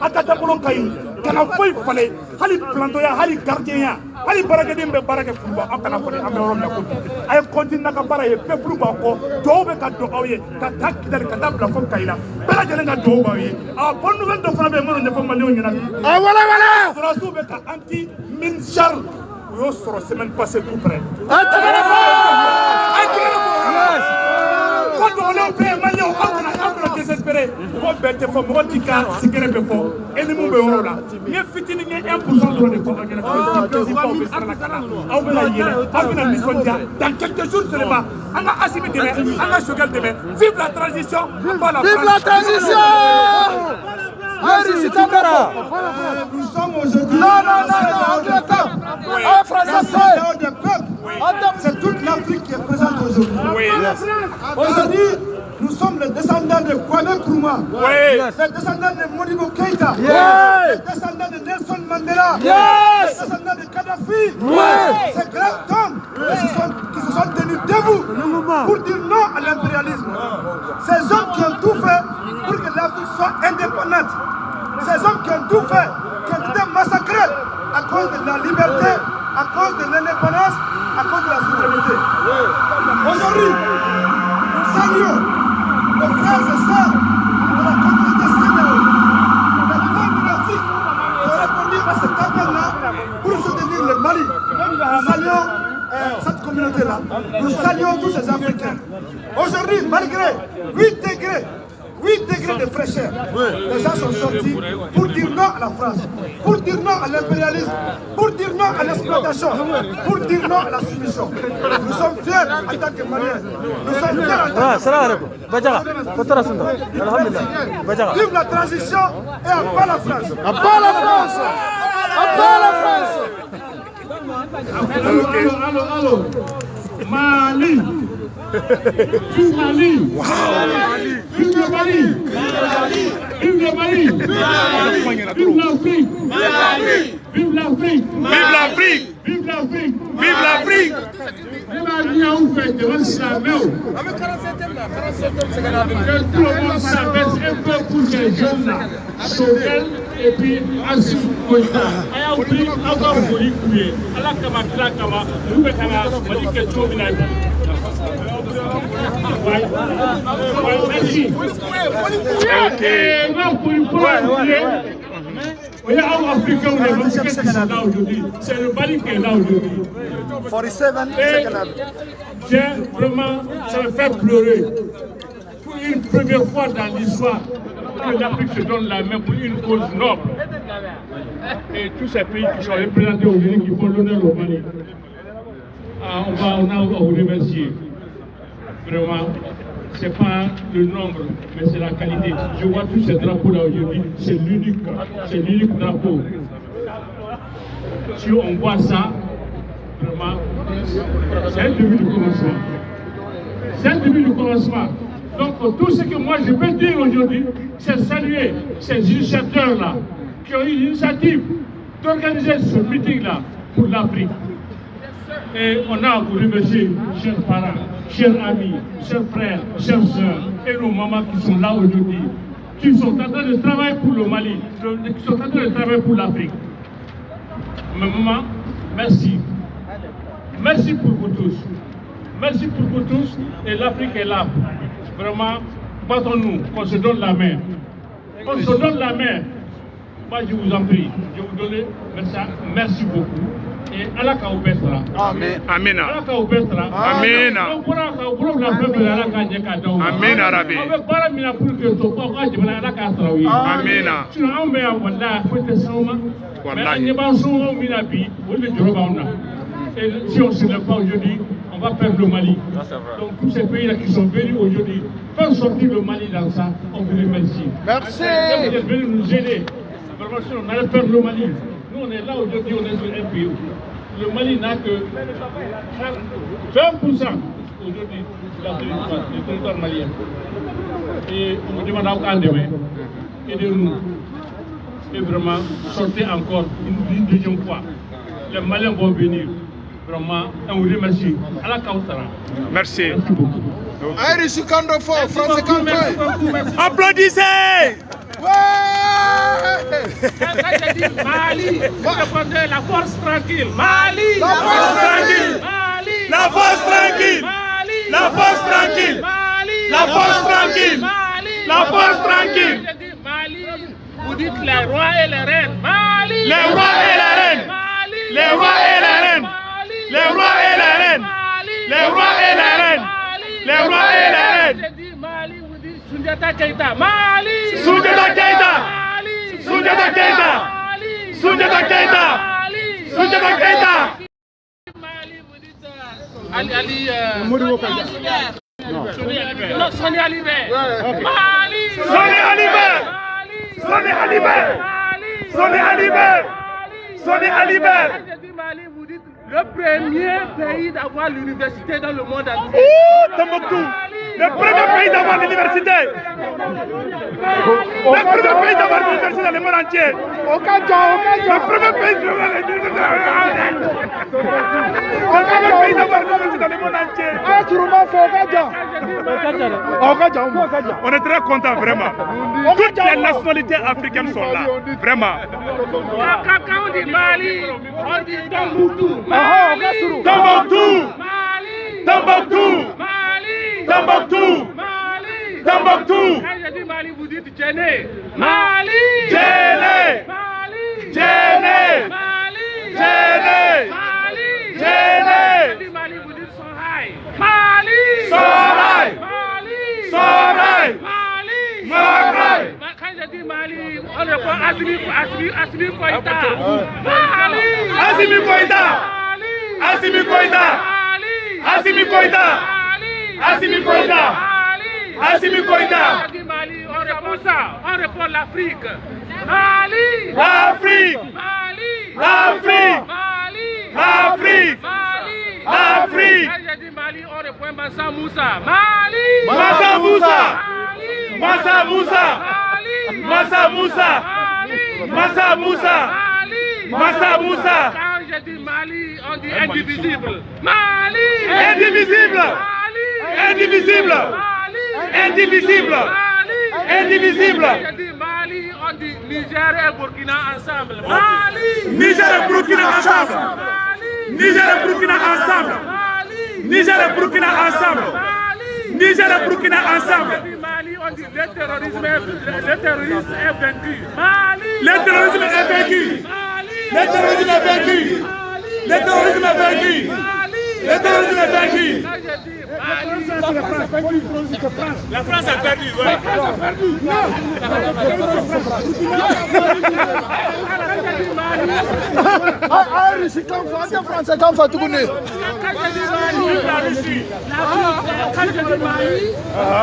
Akatabolo Kaï, Kanafoy Fale, Hali Plantoya, Hali Gardien, Hali Baragadem, Baraga Fuba, Akanafone, Amerom la Côte. I continue Nakambara et Peplu Bako, Dobe Katoye, Katak del Katabla from Kaila, Baraga Dobaye, our bonne nouvelle de Flamme, Mon de Fomalio. Ah voilà! Strasbourg anti-Minchar, we also la semaine passée tout près. Quand on est au pays, on est désespéré. On bête fort, on dit qu'à cigarette de fort. Et nous mourons là. Il y a fitini 1% de dans quelques jours seulement, on a Assimi demain, on a Shogel demain. Vive la transition! Vive la transition! Nous sommes aujourd'hui. C'est toute l'Afrique qui est présente aujourd'hui. Aujourd'hui, nous Nous sommes les descendants de Kwame Nkrumah, Oui. les descendants de Modibo Keïta, Yeah. les descendants de Nelson Mandela, Yes. les descendants de Kadhafi. Ouais. Ces grands hommes qui se sont tenus debout pour dire non à l'impérialisme. Ces hommes qui ont tout fait pour que l'Afrique soit indépendante. Ces hommes qui ont tout fait, qui ont été massacrés à cause de la liberté, à cause de l'indépendance, à cause de la souveraineté. Aujourd'hui, nous saluons nos frères et sœurs de la communauté sénégalaise, les femmes de l'Afrique qui ont répondu à cet appel-là pour soutenir le Mali. Nous saluons cette communauté-là. Nous saluons tous ces Africains. Aujourd'hui, malgré 8 degrés de fraîcheur, les gens sont sortis pour dire non à la France, pour dire non à l'impérialisme, pour dire non à l'exploitation, pour dire non à la soumission. Nous sommes fiers en tant que Maliens. Nous sommes fiers en tant que... Vive la transition et à bas la France. À bas la France. À bas la France. Allô. Mali. Vive Mali. Vive le Mali. Vive le Mali. Vive l'Afrique. Vive l'Afrique. Vive l'Afrique. Vive l'Afrique. Vive l'Afrique. Que tout le monde s'abaisse un peu pour ces jeunes-là. Sauvel et puis Assou Goïta. Ayaouli, Agaouli Kouye. Alakama, Kilakama, Loubekana, Malike Tchouminabi. Merci. Et non, pour une fois, il y a un Africain qui est là aujourd'hui. C'est le Mali qui est là aujourd'hui. 47 J'ai vraiment, ça me fait pleurer. Pour une première fois dans l'histoire, que l'Afrique se donne la main pour une cause noble. Et tous ces pays qui sont représentés aujourd'hui, qui font l'honneur au Mali. On a à vous remercier. Vraiment, ce n'est pas le nombre, mais c'est la qualité. Je vois tous ces drapeaux-là aujourd'hui, c'est l'unique drapeau. Si on voit ça, vraiment, c'est un début de commencement. C'est un début de commencement. Donc tout ce que moi je peux dire aujourd'hui, c'est saluer ces initiateurs-là qui ont eu l'initiative d'organiser ce meeting-là pour l'Afrique. Et on a à vous remercier, chers parents, chers amis, chers frères, chers sœurs et nos mamans qui sont là aujourd'hui, qui sont en train de travailler pour le Mali, qui sont en train de travailler pour l'Afrique. Mes mamans, merci. Merci pour vous tous. Merci pour vous tous. Et l'Afrique est là. Vraiment, battons-nous, qu'on se donne la main. Qu'on se donne la main. Moi, je vous en prie, je vous donne merci beaucoup. Et Allah ka obestra. Amen. Amina. Allah ka obestra. Amina. Amina Rabbi. Amina. Et si on ne se lève pas aujourd'hui, on va perdre le Mali. Donc tous ces pays-là qui sont venus aujourd'hui, faire sortir le Mali dans ça, on vous remercie. Merci. Vous êtes venus nous aider. Vraiment, si on allait perdre le Mali. Nous, on est là aujourd'hui, on est sur un pays. Le Mali n'a que 20% aujourd'hui du territoire malien. Et on vous demande encore demain. Aidez-nous. Et vraiment, sortez encore une deuxième fois. Les Maliens vont venir. Vraiment, on vous remercie. À la Kautara. Merci. Merci beaucoup. Irish Kando for France country. Applaudissez. Mali, vous répondez la force tranquille. Mali, La force tranquille. Mali, La force tranquille. Mali, La force tranquille. Mali, La force tranquille. Mali, La force tranquille. Mali, vous dites les rois et les reines. Mali, Les rois et les reines. Mali, Les rois et les reines. Les rois et les reines. Les rois et les reines. Les rois et les reines. Mali, vous dites Soundiata Keïta. Mali, Soundiata Keïta. Soundiata Keïta. Soundiata Keïta. Soundiata Keïta. Mali, vous dites Non, Sonia Alibert. Mali, Sonia Alibert. Sonia Alibert. Sonia Alibert. Sonia Alibert. Mali, vous dites le premier pays d'avoir l'université dans le monde entier. Tombouctou. Mali, Le premier pays d'avoir l'université. Le premier pays d'avoir l'université dans le monde entier. Le premier pays d'avoir l'université dans le monde entier. On est très contents, vraiment. Toutes les nationalités africaines sont là, vraiment. Quand on dit Mali, on dit Tombouctou. Tombouctou. Tombouctou. Tombouctou. Tombouctou. Quand je dis Mali, vous dites Djéné. Mali. Djéné. Mali. Djéné. Mali. Djéné. Mali. Djéné. Quand je dis Mali, vous dites Songhai. Mali. Songhai. Mali. Songhai. Mali. Songhai. Quand je dis Mali, on répond Assimi Koïta. Mali. Assimi Koïta. Mali. Assimi Koïta. Mali. Assimi Koïta. Mali. Assimi Koïta. Assimi Koïta. Quand je dis Mali, on répond ça. On répond l'Afrique. Mali. L'Afrique. Mali. L'Afrique. Mali. L'Afrique. Mali. L'Afrique. Quand je dis Mali, on répond Massa Moussa. Mali. Massa Moussa. Mali. Massa Moussa. Mali. Massa Moussa. Mali. Massa Moussa. Mali. Massa Moussa. Quand je dis Mali, on dit indivisible. Mali. Indivisible. Mali. Indivisible. Mali. Indivisible. Mali. Indivisible. Quand je dis Mali, on dit Niger et Burkina ensemble. Mali. Niger et Burkina ensemble. Mali. Niger et Burkina ensemble. Mali. Niger et Burkina ensemble. Mali. Niger et Burkina ensemble. Quand je dis Mali, on dit le terrorisme est vaincu. Mali. Le terrorisme est vaincu. Mali. Le terrorisme est vaincu. Le terrorisme est vaincu. Le terrorisme est vaincu. Quand je dis Mali, La France a perdu, ouais.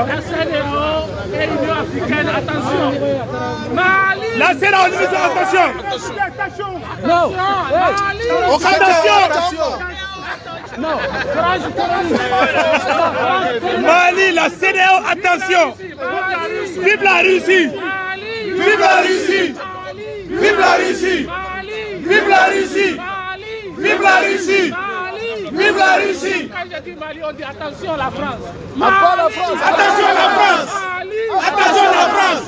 la CEDEAO et l'Union africaine, attention. Mali. La CEDEAO, attention. Mali, la CEDEAO, attention. Vive la Russie. Vive la Russie. Vive la Russie. Vive la Russie. Vive la Russie. Vive la Russie. Quand je dis Mali, on dit attention la France. Attention la France. Attention la France.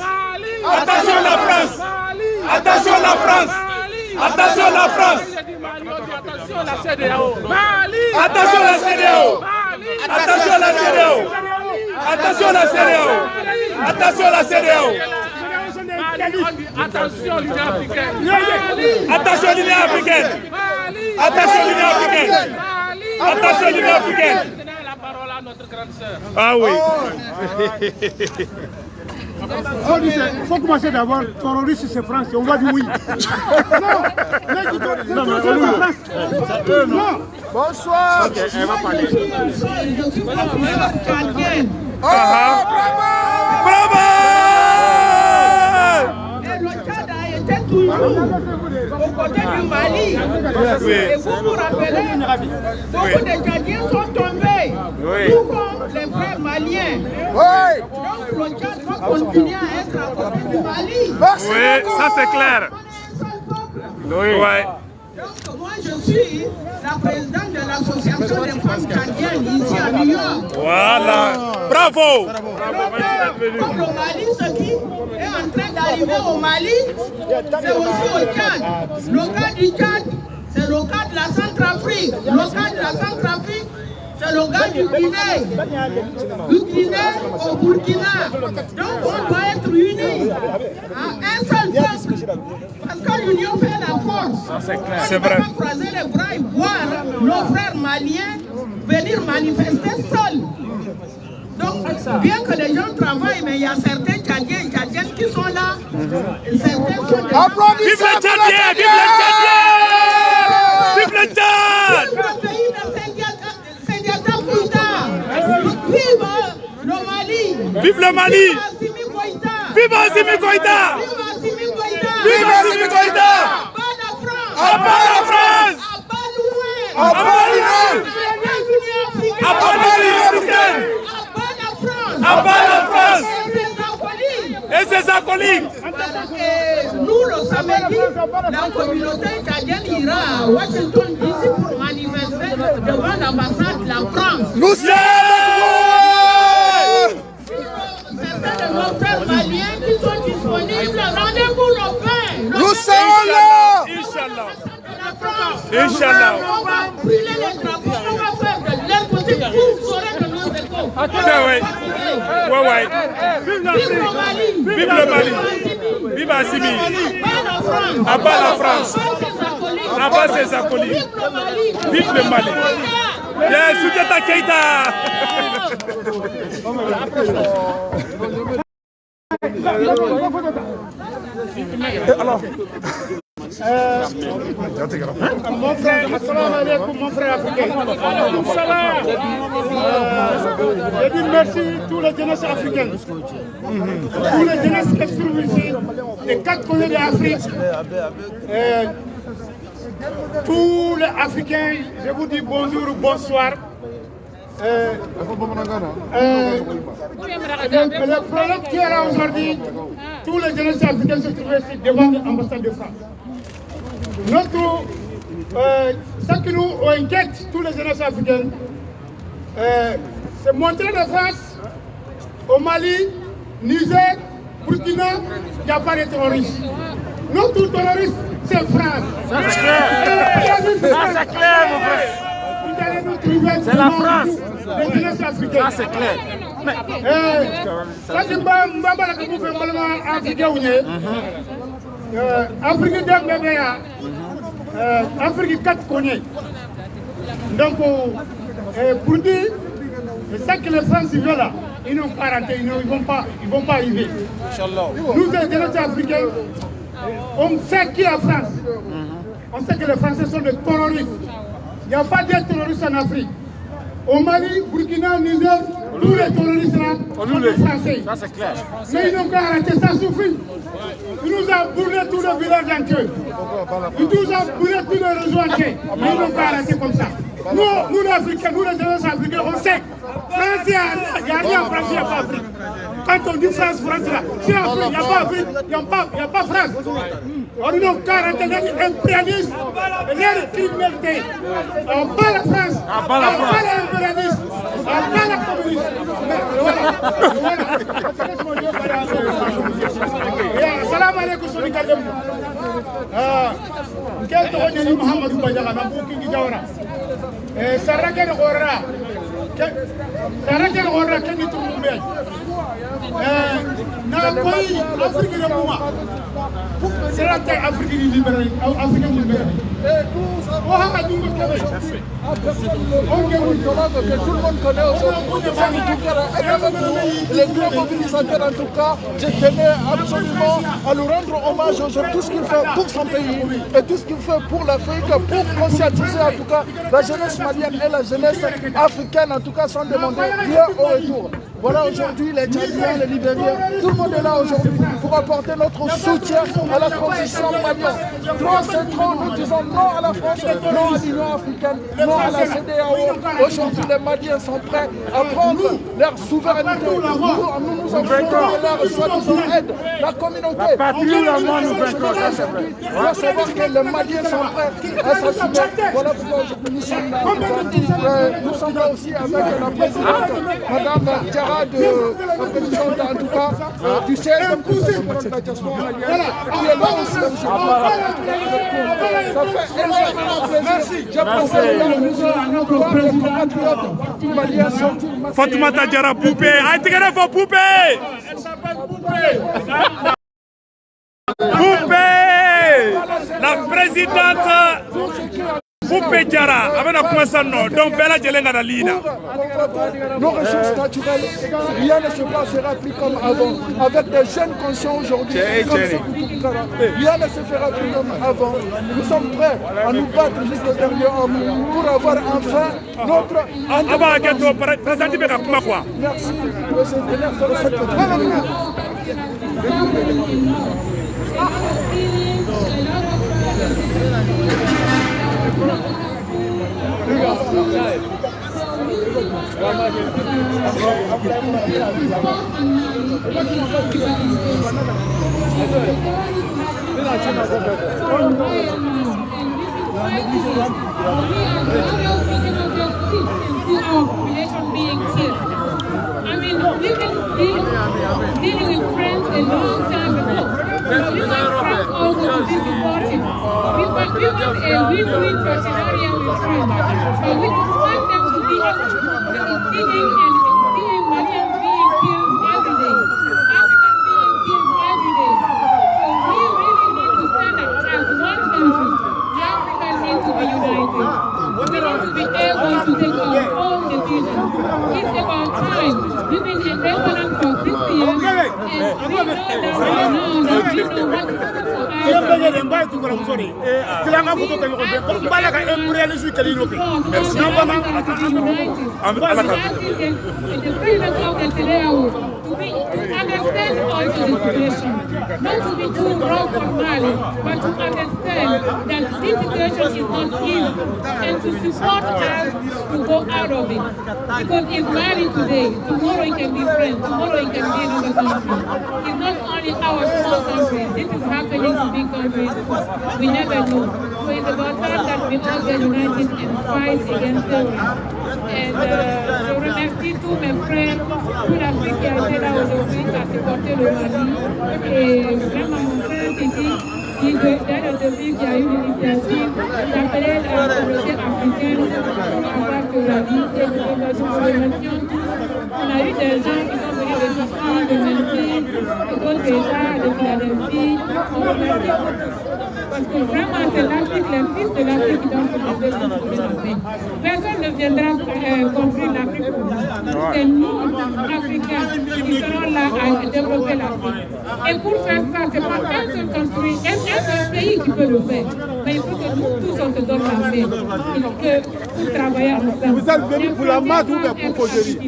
Attention la France. Attention la France. Attention la France. Quand je dis Mali, on dit attention la CEDEAO. Mali. Attention la CEDEAO. Attention la CEDEAO. Attention la CEDEAO. Attention la CEDEAO. Mali, on dit attention l'Union africaine. Attention l'Union africaine. Attention l'Union africaine. Attention l'Union africaine. Maintenant la parole à notre grande sœur. Ah oui. Il faut commencer d'abord, terroriste c'est France, on va dire oui. Non, non. Bonsoir. Ok, elle va parler. Bravo. Le Tchad a été toujours aux côtés du Mali. Et vous vous rappelez, beaucoup de Tchadiens sont tombés, tout comme les frères maliens. Donc le Tchad va continuer à être à côté du Mali. Oui, ça c'est clair. Oui. Ouais. Donc moi je suis la présidente de l'association des femmes tchadiennes ici à New York. Voilà. Bravo. Comme le Mali, ce qui est en train d'arriver au Mali, c'est aussi au Tchad. Le cas du Tchad, c'est le cas de la Centrafrique. Le cas de la Centrafrique, c'est le cas du Guinée. Du Guinée au Burkina. Donc on doit être unis en un seul peuple. Parce que l'union fait la force. C'est vrai. On ne peut pas croiser les bras et voir nos frères maliens venir manifester seuls. Donc, bien que les gens travaillent, mais il y a certains Tchadiens et Tchadiennes qui sont là. Certains sont des... Vive les Tchadiens! Vive le Tchad! Vive le Tchad! Vive le pays de Sendiata Koïta! Vive le Mali! Vive le Mali! Vive Assimi Koïta! Vive Assimi Koïta! Vive Assimi Koïta! Vive Assimi Koïta! À bas la France! À bas la France! À bas loin! À bas l'Union! À bas l'Union africaine! À bas la France! acolytes. Et nous, le samedi, la communauté italienne ira à Washington DC pour manifester devant l'ambassade de la France. Nous sommes Certains de nos frères maliens qui sont disponibles, rendez-vous le pain. Nous sommes là. Inch'Allah. Inch'Allah. On va brûler les drapeaux, on va faire de l'air possible pour sauver de nos écoles. Ouais. Vive le Mali. Vive le Mali. Vive Assimi. Abat la France. Abat ses acolytes. Vive le Mali. Yes, Soutiata Keita. Alors, mon frère, assalamu alaikum, mon frère africain. Je dis merci à tous les jeunesses africaines, tous les jeunesses qui se trouvent ici, les 4 colonies d'Afrique, tous les Africains, je vous dis bonjour ou bonsoir. Le problème qui est là aujourd'hui, tous les jeunesses africains se trouvent ici devant l'ambassade de France. Ce qui nous inquiète, tous les jeunesses africaines, c'est montrer la France au Mali, Niger, Burkina, il n'y a pas de terroristes. Notre terroriste, c'est France. C'est clair, mon frère. C'est la France. Les jeunesses africaines. Ça, c'est clair. Ça, c'est pas la Afrique d'Amérique, Afrique 4 connaît. Donc, pour dire, c'est ça que les Français veulent là, ils n'ont pas raté, ils ne vont pas arriver. Nous, les jeunes Africains, on sait qui est la France. On sait que les Français sont des terroristes. Il n'y a pas de terroristes en Afrique. Au Mali, Burkina, Niger, tous les terroristes là sont des Français. Ça, c'est clair. Mais ils n'ont qu'à arrêter, ça suffit. Ils nous ont brûlé tous les villages entiers. Ils nous ont brûlé tous les réseaux entiers. Mais ils n'ont qu'à arrêter comme ça. Nous les Africains, nous les jeunes Africains, on sait. France, il n'y a rien en France, il n'y a pas Afrique. Quand on dit France, France là, c'est Afrique, il n'y a pas Afrique, il n'y a pas France. On n'a qu'à arrêter les impérialistes et les criminalités. On bat la France, on bat les impérialistes, on bat la communiste. Salam alaikum, Sénégal. Quel droit de Mohamed Badiara, n'a pas qui Jawara. Saraka de Gora. Saraka de Gora, quel est ton nom? N'a pas Afrique de Mouma. C'est la terre africaine libérée. Africaine libérée. Que tout le monde connaît aujourd'hui. Les grands mobilisateurs en tout cas, je tenais absolument à lui rendre hommage aujourd'hui, tout ce qu'il fait pour son pays et tout ce qu'il fait pour l'Afrique, pour conscientiser en tout cas la jeunesse malienne et la jeunesse africaine en tout cas sans demander bien au retour. Voilà aujourd'hui les Tchadiens, les Libériens, tout le monde est là aujourd'hui pour apporter notre soutien à la transition malienne. Trop c'est trop, nous disons non à la France, non à l'Union africaine, non à la CEDEAO. Aujourd'hui les Maliens sont prêts à prendre leur souveraineté. Nous offrons leur soi-disant aide. La communauté, il doit savoir que les Maliens sont prêts à s'assumer. Voilà pourquoi aujourd'hui nous sommes là. Nous sommes là aussi avec la présidente, Madame Diarra de la en tout cas, du siège de la diaspora malienne, qui est là aussi ça fait énormément plaisir. J'apprécie la musique, voir les compatriotes maliens sortir. Fatoumata Diarra Poupée, Aïtigere for Poupée. Elle s'appelle Poupée. Poupée, la présidente Poupée Diarra, avec la Koumasano, donc Bella Djelenga Dalina. Nos ressources naturelles, rien ne se passera plus comme avant. Avec des jeunes conscients aujourd'hui, rien ne se fera plus comme avant. Nous sommes prêts à nous battre jusqu'au dernier homme pour avoir enfin notre Merci. I mean, we've been dealing with friends a long time ago. We want friends also to be supportive. We want a win-win scenario with friends. But we don't want them to be sitting and seeing Malians being killed every day, Africans being killed every day. So we really need to stand up as one country. The Africans need to be united. We need to be able to take our own decisions. It's about time. We've been independent for 60 years, and we know that right now that we know what is good for us. The president of the CEDEAO to understand also the situation, not to be too rough on Mali, but to understand that this situation is not easy, and to support us to go out of it. Because it's Mali today, tomorrow it can be France, tomorrow it can be another country. It's not only our small countries, this is happening to big countries. We never know. So it's about time that we all get united and fight against terrorism. Et je remercie tous mes frères pour l'Afrique qui a été là aujourd'hui, qui a supporté le Mali. Et vraiment mon frère Titi, qui depuis qui a eu l'initiative d'appeler la communauté africaine pour avoir sur la vie. Et nous remercions tous. On a eu des gens qui sont venus de D'ici, de Memphis, de d'autres États, de Philadelphie. On remercie vous tous. Parce que vraiment, c'est l'Afrique, les fils de l'Afrique qui doivent se lever pour trouver la paix. Personne ne viendra construire l'Afrique pour nous. C'est nous, Africains, qui serons là à développer l'Afrique. Et pour faire ça, ce n'est pas un seul country, un seul pays qui peut le faire. Mais il faut que nous tous, on se donne la paix. Pour travailler ensemble. Vous êtes venus pour la main ou bien pour Cogérie?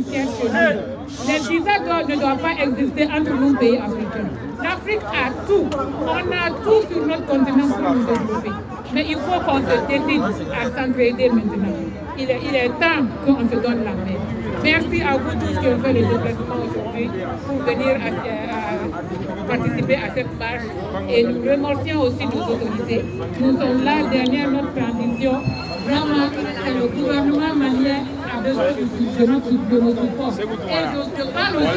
Les désaccords ne doivent pas exister entre nos pays africains. L'Afrique a tout. On a tout sur notre continent pour nous développer. Mais il faut qu'on se décide à s'entraider maintenant. Il est temps qu'on se donne la main. Merci à vous tous qui ont fait le déplacement aujourd'hui pour venir participer à cette marche. Et nous remercions aussi nos autorités. Nous sommes là derrière notre transition. Vraiment, c'est le gouvernement malien a besoin de notre force. Et je parle aussi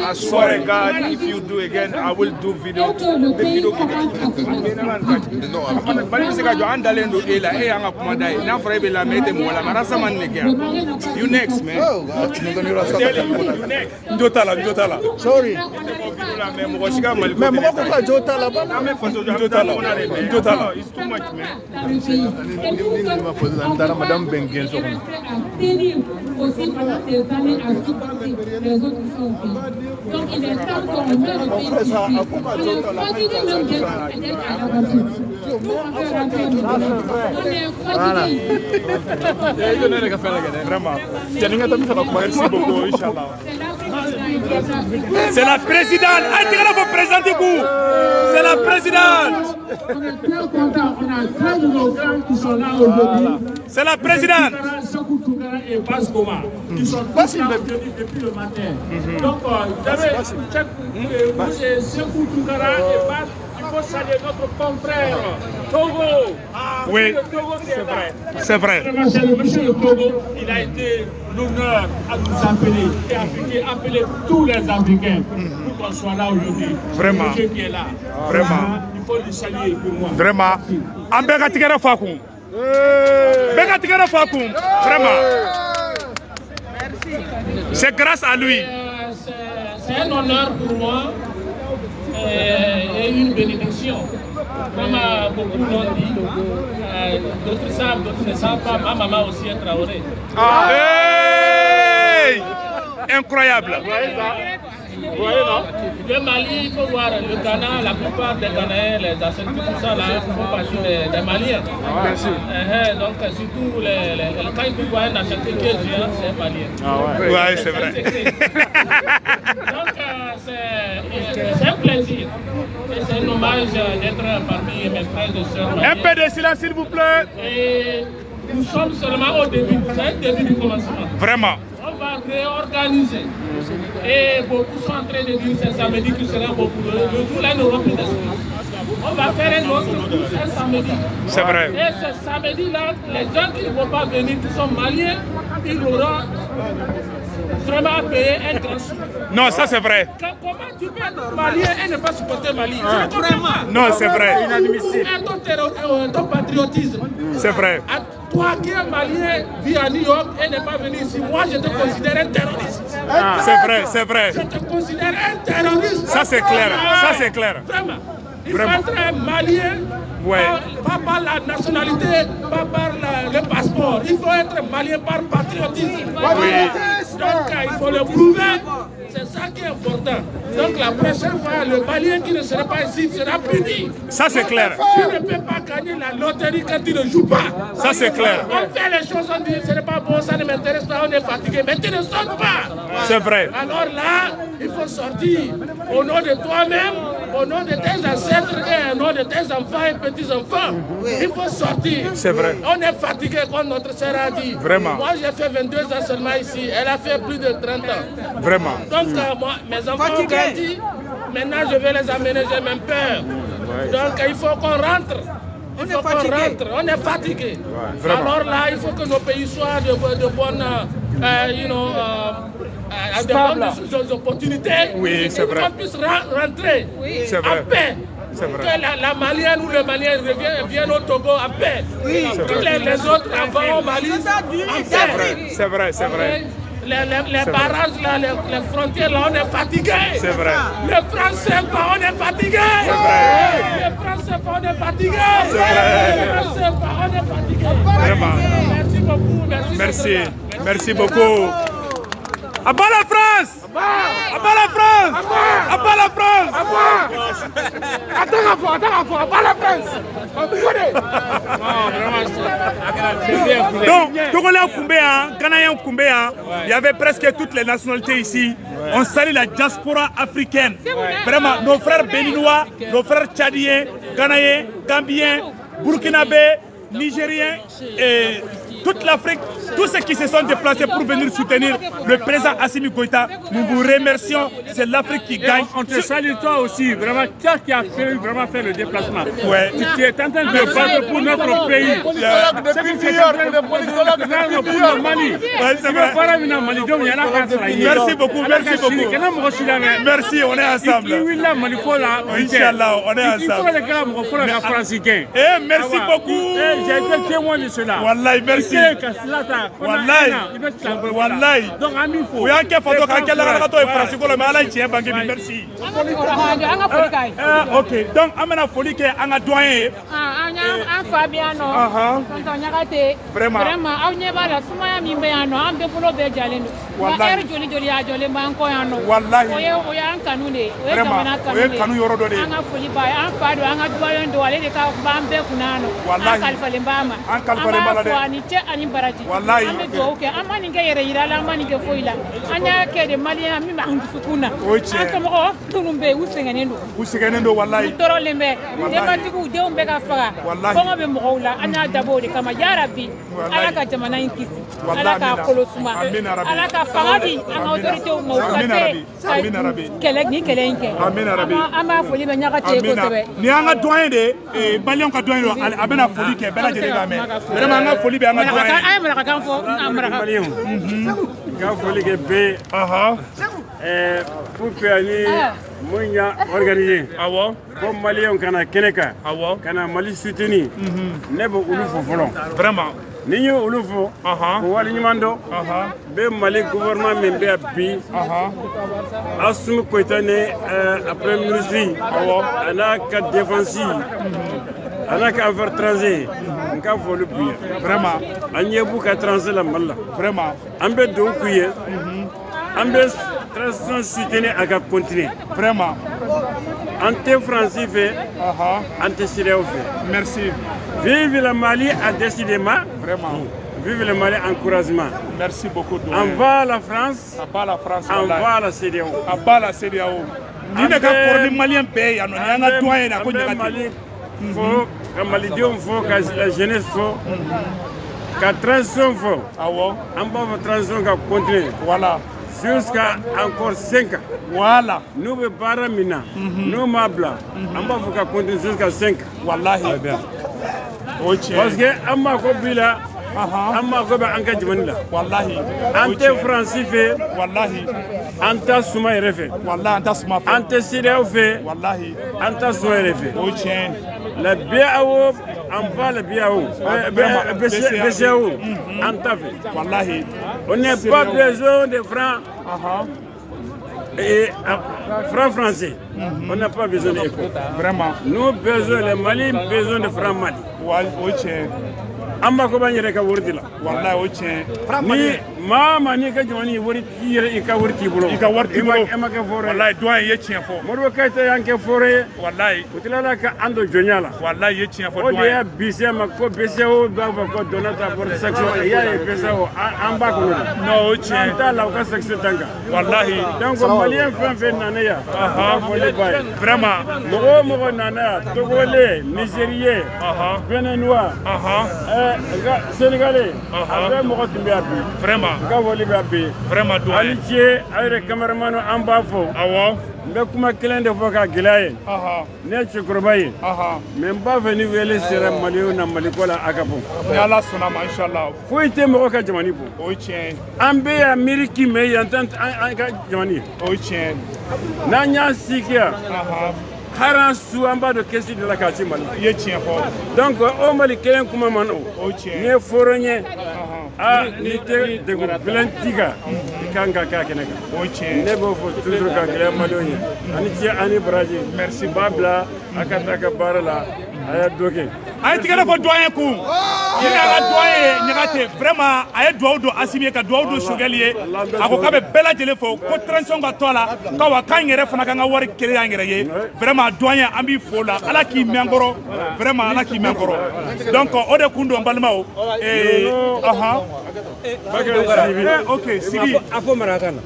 I swear to God, if you do again, I will do video. The video you next, man. Sorry. It's too much, man. Madame Benguel. Aussi pendant des années à supporter les autres qui sont au pays. Donc il est temps qu'on met le pays ici. Il est fatigué même d'être à la voiture. Merci beaucoup, Inch'Allah. C'est la présidente. C'est la présidente. On est très content. On a plein de nos grands qui sont là aujourd'hui. C'est la présidente. Et Baskoma, qui sont tous là depuis le matin. Donc, vous avez Sekou Tougara et Bas, il faut saluer notre confrère Togo. Oui, c'est vrai. Monsieur le Togo, il a été l'honneur à nous appeler et à appeler tous les Africains pour qu'on soit là aujourd'hui. Vraiment. Monsieur qui est là. Vraiment. Il faut le saluer pour moi. Vraiment. Ambega Tigara Fakoum. Vraiment. C'est grâce à lui. C'est un honneur pour moi et une bénédiction. Comme beaucoup l'ont dit, d'autres savent, d'autres ne savent pas. Ma maman aussi est Traoré. Ah, hey! Incroyable. Le Mali, il faut voir le Ghana, la plupart des Ghanéens, les Ashantis, tout ça, là, font partie des Maliens. Bien sûr. Donc, surtout, quand ils voient un Ashanti qui est géant, c'est un Malien. Ouais, c'est vrai. Donc, c'est un plaisir. Et c'est un hommage d'être parmi mes frères et sœurs maliens. Un peu de silence, s'il vous plaît. Et nous sommes seulement au début, c'est le début du commencement. Vraiment. On va réorganiser. Et beaucoup sont en train de dire que c'est samedi qui sera beaucoup. Le jour là, ils n'auront plus d'excuses. On va faire un autre tour, c'est samedi. C'est vrai. Et ce samedi-là, les gens qui ne vont pas venir, qui sont maliens, ils auront vraiment payé un grand sou. Non, ça c'est vrai. Comment tu peux être malien et ne pas supporter Mali? Non, c'est vrai. C'est inadmissible. Ton patriotisme. C'est vrai. Toi qui es malien, vis à New York et n'est pas venu ici, moi je te considère un terroriste. C'est vrai, c'est vrai. Je te considère un terroriste. Ça c'est clair, ça c'est clair. Vraiment. Il faut être un malien, pas par la nationalité, pas par le passeport. Il faut être malien par patriotisme. Donc il faut le prouver. C'est ça qui est important. Donc la prochaine fois, le malien qui ne sera pas ici sera puni. Ça c'est clair. Tu ne peux pas gagner la loterie quand tu ne joues pas. Ça c'est clair. On fait les choses, on dit ce n'est pas bon, ça ne m'intéresse pas, on est fatigué. Mais tu ne sors pas. C'est vrai. Alors là, il faut sortir au nom de toi-même, au nom de tes ancêtres et au nom de tes enfants et petits-enfants. Il faut sortir. C'est vrai. On est fatigué, comme notre sœur a dit. Vraiment. Moi, j'ai fait 22 ans seulement ici. Elle a fait plus de 30 ans. Vraiment. Donc, moi, mes enfants ont grandi. Maintenant, je vais les amener, j'ai même peur. Donc, il faut qu'on rentre. Il faut qu'on rentre. On est fatigué. Alors là, il faut que nos pays soient de bonnes... de bonnes opportunités. Oui, c'est vrai. Qu'on puisse rentrer en paix. Que la Malienne ou le Malien viennent au Togo en paix. Tous les autres vont au Mali en paix. C'est vrai, c'est vrai. Les barrages, là, les frontières, là, on est fatigué. C'est vrai. Les Français, on est fatigué. C'est vrai. Les Français, on est fatigué. C'est vrai. Les Français, on est fatigué. Vraiment. Merci beaucoup. Merci. Merci beaucoup. À bas la France! À bas la France! À bas la France! Attends, à bas la France! Donc, Togolais Koumbéa, Ghanéens Koumbéa, il y avait presque toutes les nationalités ici. On salue la diaspora africaine. Vraiment, nos frères béninois, nos frères tchadiens, ghanéens, gambiens, burkinabés, nigériens et toute l'Afrique, tous ceux qui se sont déplacés pour venir soutenir le président Assimi Goïta, nous vous remercions. C'est l'Afrique qui gagne. On te salue toi aussi, vraiment, toi qui as vraiment fait le déplacement. Ouais. Tu es en train de battre pour notre pays. Merci beaucoup, merci beaucoup. Merci, on est ensemble. Inch'Allah, on est ensemble. Merci beaucoup. J'ai été témoin de cela. Wallahi, merci. Wallahi. Wallahi. Donc, ami, faut. Oui, on photo quand quelqu'un a fait Francisco, mais Allah tient banque merci. Ok, donc amena folie que anga doyen. An Fabiano. Tonton Nyagate. Vraiment. Aw ɲɛb'a la sumaya min bɛ yan nɔ an bɛɛ bolo bɛɛ jalen don. Wa heure joli a jɔlen b'an kɔ yan nɔ. Wallahi. O y'an kanu de ye. O ye jamana kanu de ye. O ye kanu yɔrɔ dɔ de ye. An ka foli b'a ye an fa don an ka doyen don ale de ka b'an bɛɛ kunna yan nɔ. Wallahi. An kalifalen b'a ma. An kalifalen b'a la dɛ. An b'a fɔ ani cɛ ani baraji. Wallahi. An bɛ dugawu kɛ an ma nin kɛ yɛrɛ yira la an ma nin kɛ foyi la. An y'a kɛ de maliyɛn min b'an dusukun na. O ye tiɲɛ. An somɔgɔw minnu bɛ yen u sɛgɛnnen don. U sɛgɛnnen don wallahi. U tɔɔrɔlen bɛ. Denbatigiw denw bɛ ka faga. Wallahi. Kɔngɔ bɛ mɔgɔw la an y'a dabɔ o de kama yarabi ala ka jamana in kisi ala k'a kolo suma ala ka fanga di an ka autorités ma u ka se ni kɛlɛ in kɛ an b'a foli bɛ Ɲagate kosɛbɛ. Ni an ka doyen de maliyɛnw ka doyen don a bɛna foli kɛ bɛɛ lajɛlen ka mɛn vraiment an ka foli bɛ an ka doyen. an ye marakakan fɔ an maraka. N ka foli kɛ bɛɛ pour que ani mun y'a organisé. Awɔ. Ko maliyɛnw kana kɛnɛ kan. Awɔ. Kana Mali soutenir. Ne bɛ olu fo fɔlɔ. Vraiment. Ninyo ulufo, wali nyumando, be Mali gouvernement membe abi, assume koitane après ministre, anaka défensi, anaka affaire transit, nka volu buye. Vraiment. Anyebu ka transit la malla. Vraiment. Ambe do kuye, ambe transition soutenir aga continuer. Vraiment. Ante français fait, ante sirèo fait. Merci. Vive le Mali a décidément. Vraiment. Vive le Mali, encouragement. Merci beaucoup. On va à la France. On va la France. On va à la CEDEAO. On va à la CEDEAO. Ni ne ka pour les Maliens pays, on a un doyen à côté de Mali. Faut que Mali faut que la jeunesse faut. Que transition faut. Ah ouais. On va faire transition qui continue. Voilà. Jusqu'à encore 5 ans. Voilà. Nous ne pas mina. Nous mabla. On va faire continuer jusqu'à 5 ans. Wallahi. Parce que amma ko bila amma ko ba anka jimanila wallahi ante français fait wallahi anta suma refe wallahi anta suma fait ante sidéo fait wallahi anta suma refe o tien la biao on va le biao BCAO anta fait wallahi on n'a pas besoin de francs et francs français. On n'a pas besoin d'éco. Vraiment. Nous besoin les Mali, besoin de francs Mali. Amba ko banyere ka wurdila wallahi o tien ni mama ni ka joni wuri tire e ka wurti bulo e ka warti bulo e ma ka fore wallahi doyen ye tien fo modo kayta yanke fore wallahi utilala ka ando jonyala wallahi ye tien fo doyen o ya bise ma ko bise o ba ko donata pour section ya e bise o amba ko no o tien ta la ka section tanga wallahi donc malien fait nana ya le bay vraiment mo nana togolais nigérien béninois Sénégalais, avec mon vraiment, vraiment, Alice, avec le cameraman en bas, mais comme quelqu'un de fois qui est né chez Kouroubaye, même pas venu voir les cérémonies na Malikola Akabo. Allah sonama inchallah. Faut être Marocain Jamani. Oui tiens. Ambe Amérique mais entend Jamani. Oui tiens. Nanya Sikia. Haran su amba de kesi de la quartier Mali. Ye tien fort. Donc au Mali quelqu'un comme mano. O tien. Ne foronye. Ah, ni te de blantiga. Kanga ka keneka. O tien. Ne bo fo toujours ka gele malonye. Ani ti ani Brazil. Merci babla akata ka barala. Aya doke. Ay tigara fo doyen ku. Ina ga doyen nyagate vraiment ay doa do asimier ka doa do shogelier. Ako ka be bela jele fo ko transition ga tola ka wa kan yere fana kan ga wari kele yangere ye. Vraiment doyen ambi fo la ala ki mengoro vraiment ala ki mengoro. Donc o de kundo mbalma o OK sigi afo marakana.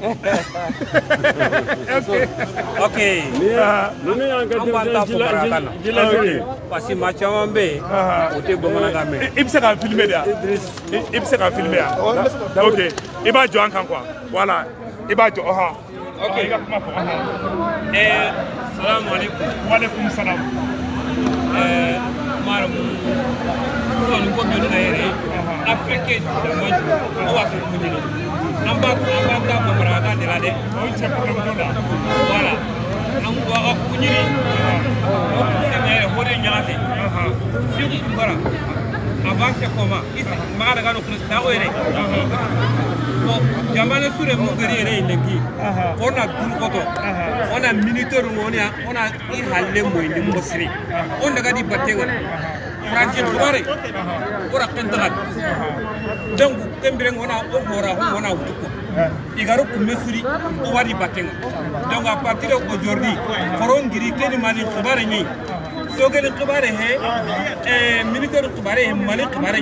OK Nini anga jila parce que be o te bamanankan mɛn. I bɛ se ka filmer de yan i bɛ se ka filmer yan ok i b'a jɔ an kan quoi voilà i b'a jɔ ok i ka kuma fɔ salamu alaikum waaleykum salam maaramu sɔni ko bɛ nuna yɛrɛ afrique dama ju o b'a fɛ kuɲini an b'a ta bamanankan de la dɛ o cɛ problème t'o la voilà an ko a kuɲini o sɛgɛn yɛrɛ o de ɲagate Fili Mbara, avant c'est comment ici, Magadaga no Christa oire. Bon, Jamana Sure Mugeri Lengi. On a Durukoto, on a militaire, on a Ihalemo in the Mosri. On a Gadi Batenga. Francis Wari, or a Pentagat. Donc, Tembring on a Utuko. Igaro Kumesuri, Owari Batenga. Donc, à partir d'aujourd'hui, Forongiri, Kenimani, Kubarani. So que le Kubare he, militaire Kubare, Malik Kubare,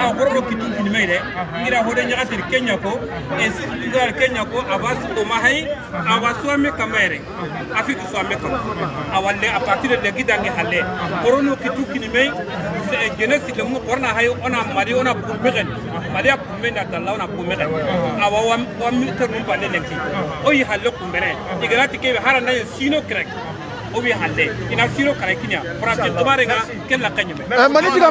our work in Mede, Ira Hodenya Kenya ko, and Sister Kenya ko, Abbas Omahai, our Swami Kamere, Afik Swameko, our a partir of the Gidangi Hale, Corono Kitukini, Genesis Corna Hayo on a Mariona Pumegan, Maria Pumena, the Launa Pumegan, our 1 military Mumpaneleki, oh, you had looked Pumene, you got to give Harana Sino crack. Obi hande ina siro karakinya francis tubarenga kella kanyeme mani diga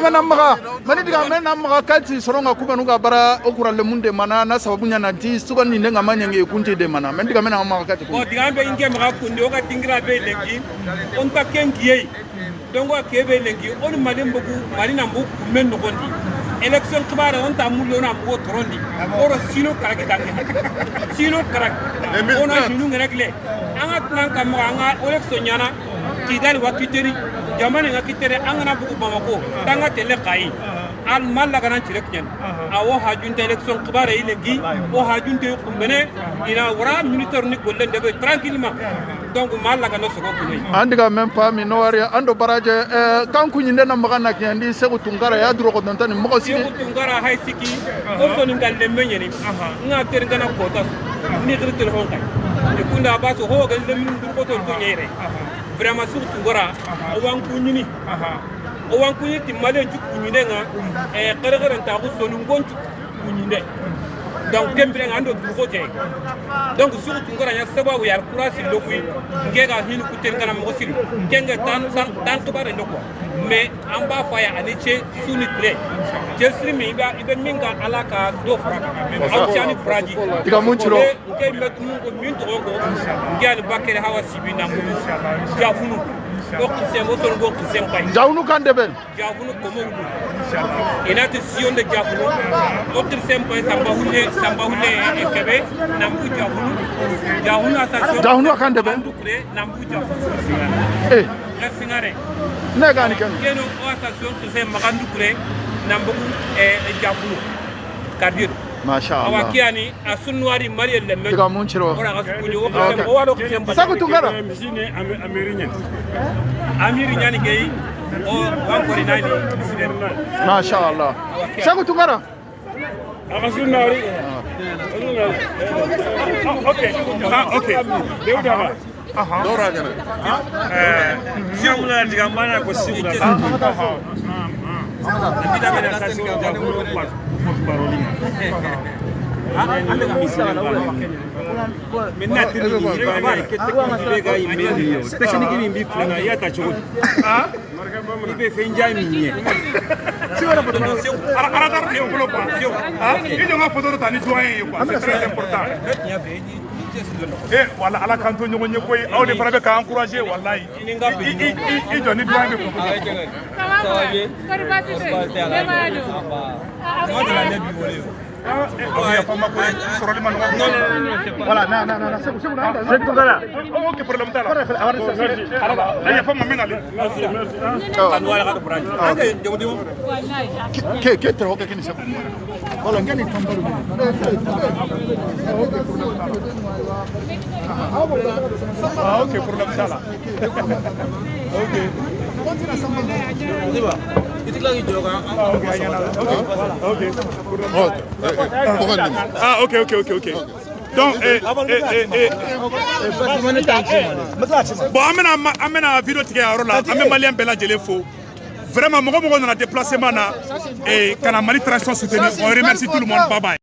mena maga kalti soronga kubanuga bara okura le munde mana na sababu nyana ti suga ni ndenga manyenge kunti de mana mani diga mena maga kalti o diga be inge maga kunde o ga tingira be lengi on ta kengiye dongo kebe lengi on malimbugu marina mbuku men no gondi élection kibara on ta mullo na mo torondi oro sino karake dange sino karak on a jinu ngeregle anga plan kam anga élection nyana kidali wakiteri jamane ngakitere anga na buku bamako tanga tele kai al malla ganan tirek nyen awo hajunte élection kibara ile gi o hajunte kumbene ina wara militaire ni golle ndebe tranquillement donc malla ganan soko kunyi andiga même pas minori ando baraje kan kunyinde na magana kyandi Sekou Tounkara ya duro ko dontani mo si Sekou Tounkara hay siki o soni ngalle menyeni nga ter ngana kota ni gir telefon kay e kunda ba so ho gal dem ndu ko to nyere vraiment Sekou Tounkara o wan kunyini o wan kunyini timale juk kunyinde nga e kare kare ta ko sonu ngonju kunyinde donc kembere ando du ko te donc Sekou Tounkara ya sababu ya kurasi lokui ngega hinu kuten kana mo silu kenga tan to bare ndoko mais en bas faya aniche sunitle jesri mi ibe minga alaka do fraka am chani fraji diga munchiro ke met mu ko min to ko ngal bakere hawa sibina mo jafunu donc c'est mo ton go kisem kay jawnu kan deben jafunu ko mo inshallah ina te sion de jafunu autre sempo samba hulle e kebe nambu jafunu association jawnu kan deben nambu jafunu singare ne gani kan keno o association to se magandu kure nambu jafunu cardio mashallah awakiani asunwari mariel lemme diga munchiro Sekou Tounkara amiri nyani gay o wankori nani mashallah Sekou Tounkara akasunwari okay deudaba Dora gana. Siamula diga mana ko sibula. Kita beda sasi jahulu pas barolinga. Minna tini bega imeli. Tekniki mbi planga yata chugo. Ibe fenja minye. Siwara foto no sio. Ara dar sio bolo pa sio. Ido nga foto ta ni doyen quoi. C'est très important. Voilà ala kanto nyongo nyekoy awde farabe ka encourager wallahi i joni doyen be ko voilà non c'est Tounkara ok problème ta la fama minali ke tro ke kini Sekou wala ngani tambaru ok problème ta la ok ok donc bon amena vidéo tigɛ yɔrɔ la an bɛ malien bɛɛ lajɛlen fo vraiment mɔgɔ nana déplacement na et kana Mali transition soutenir on remercie tout le monde bye bye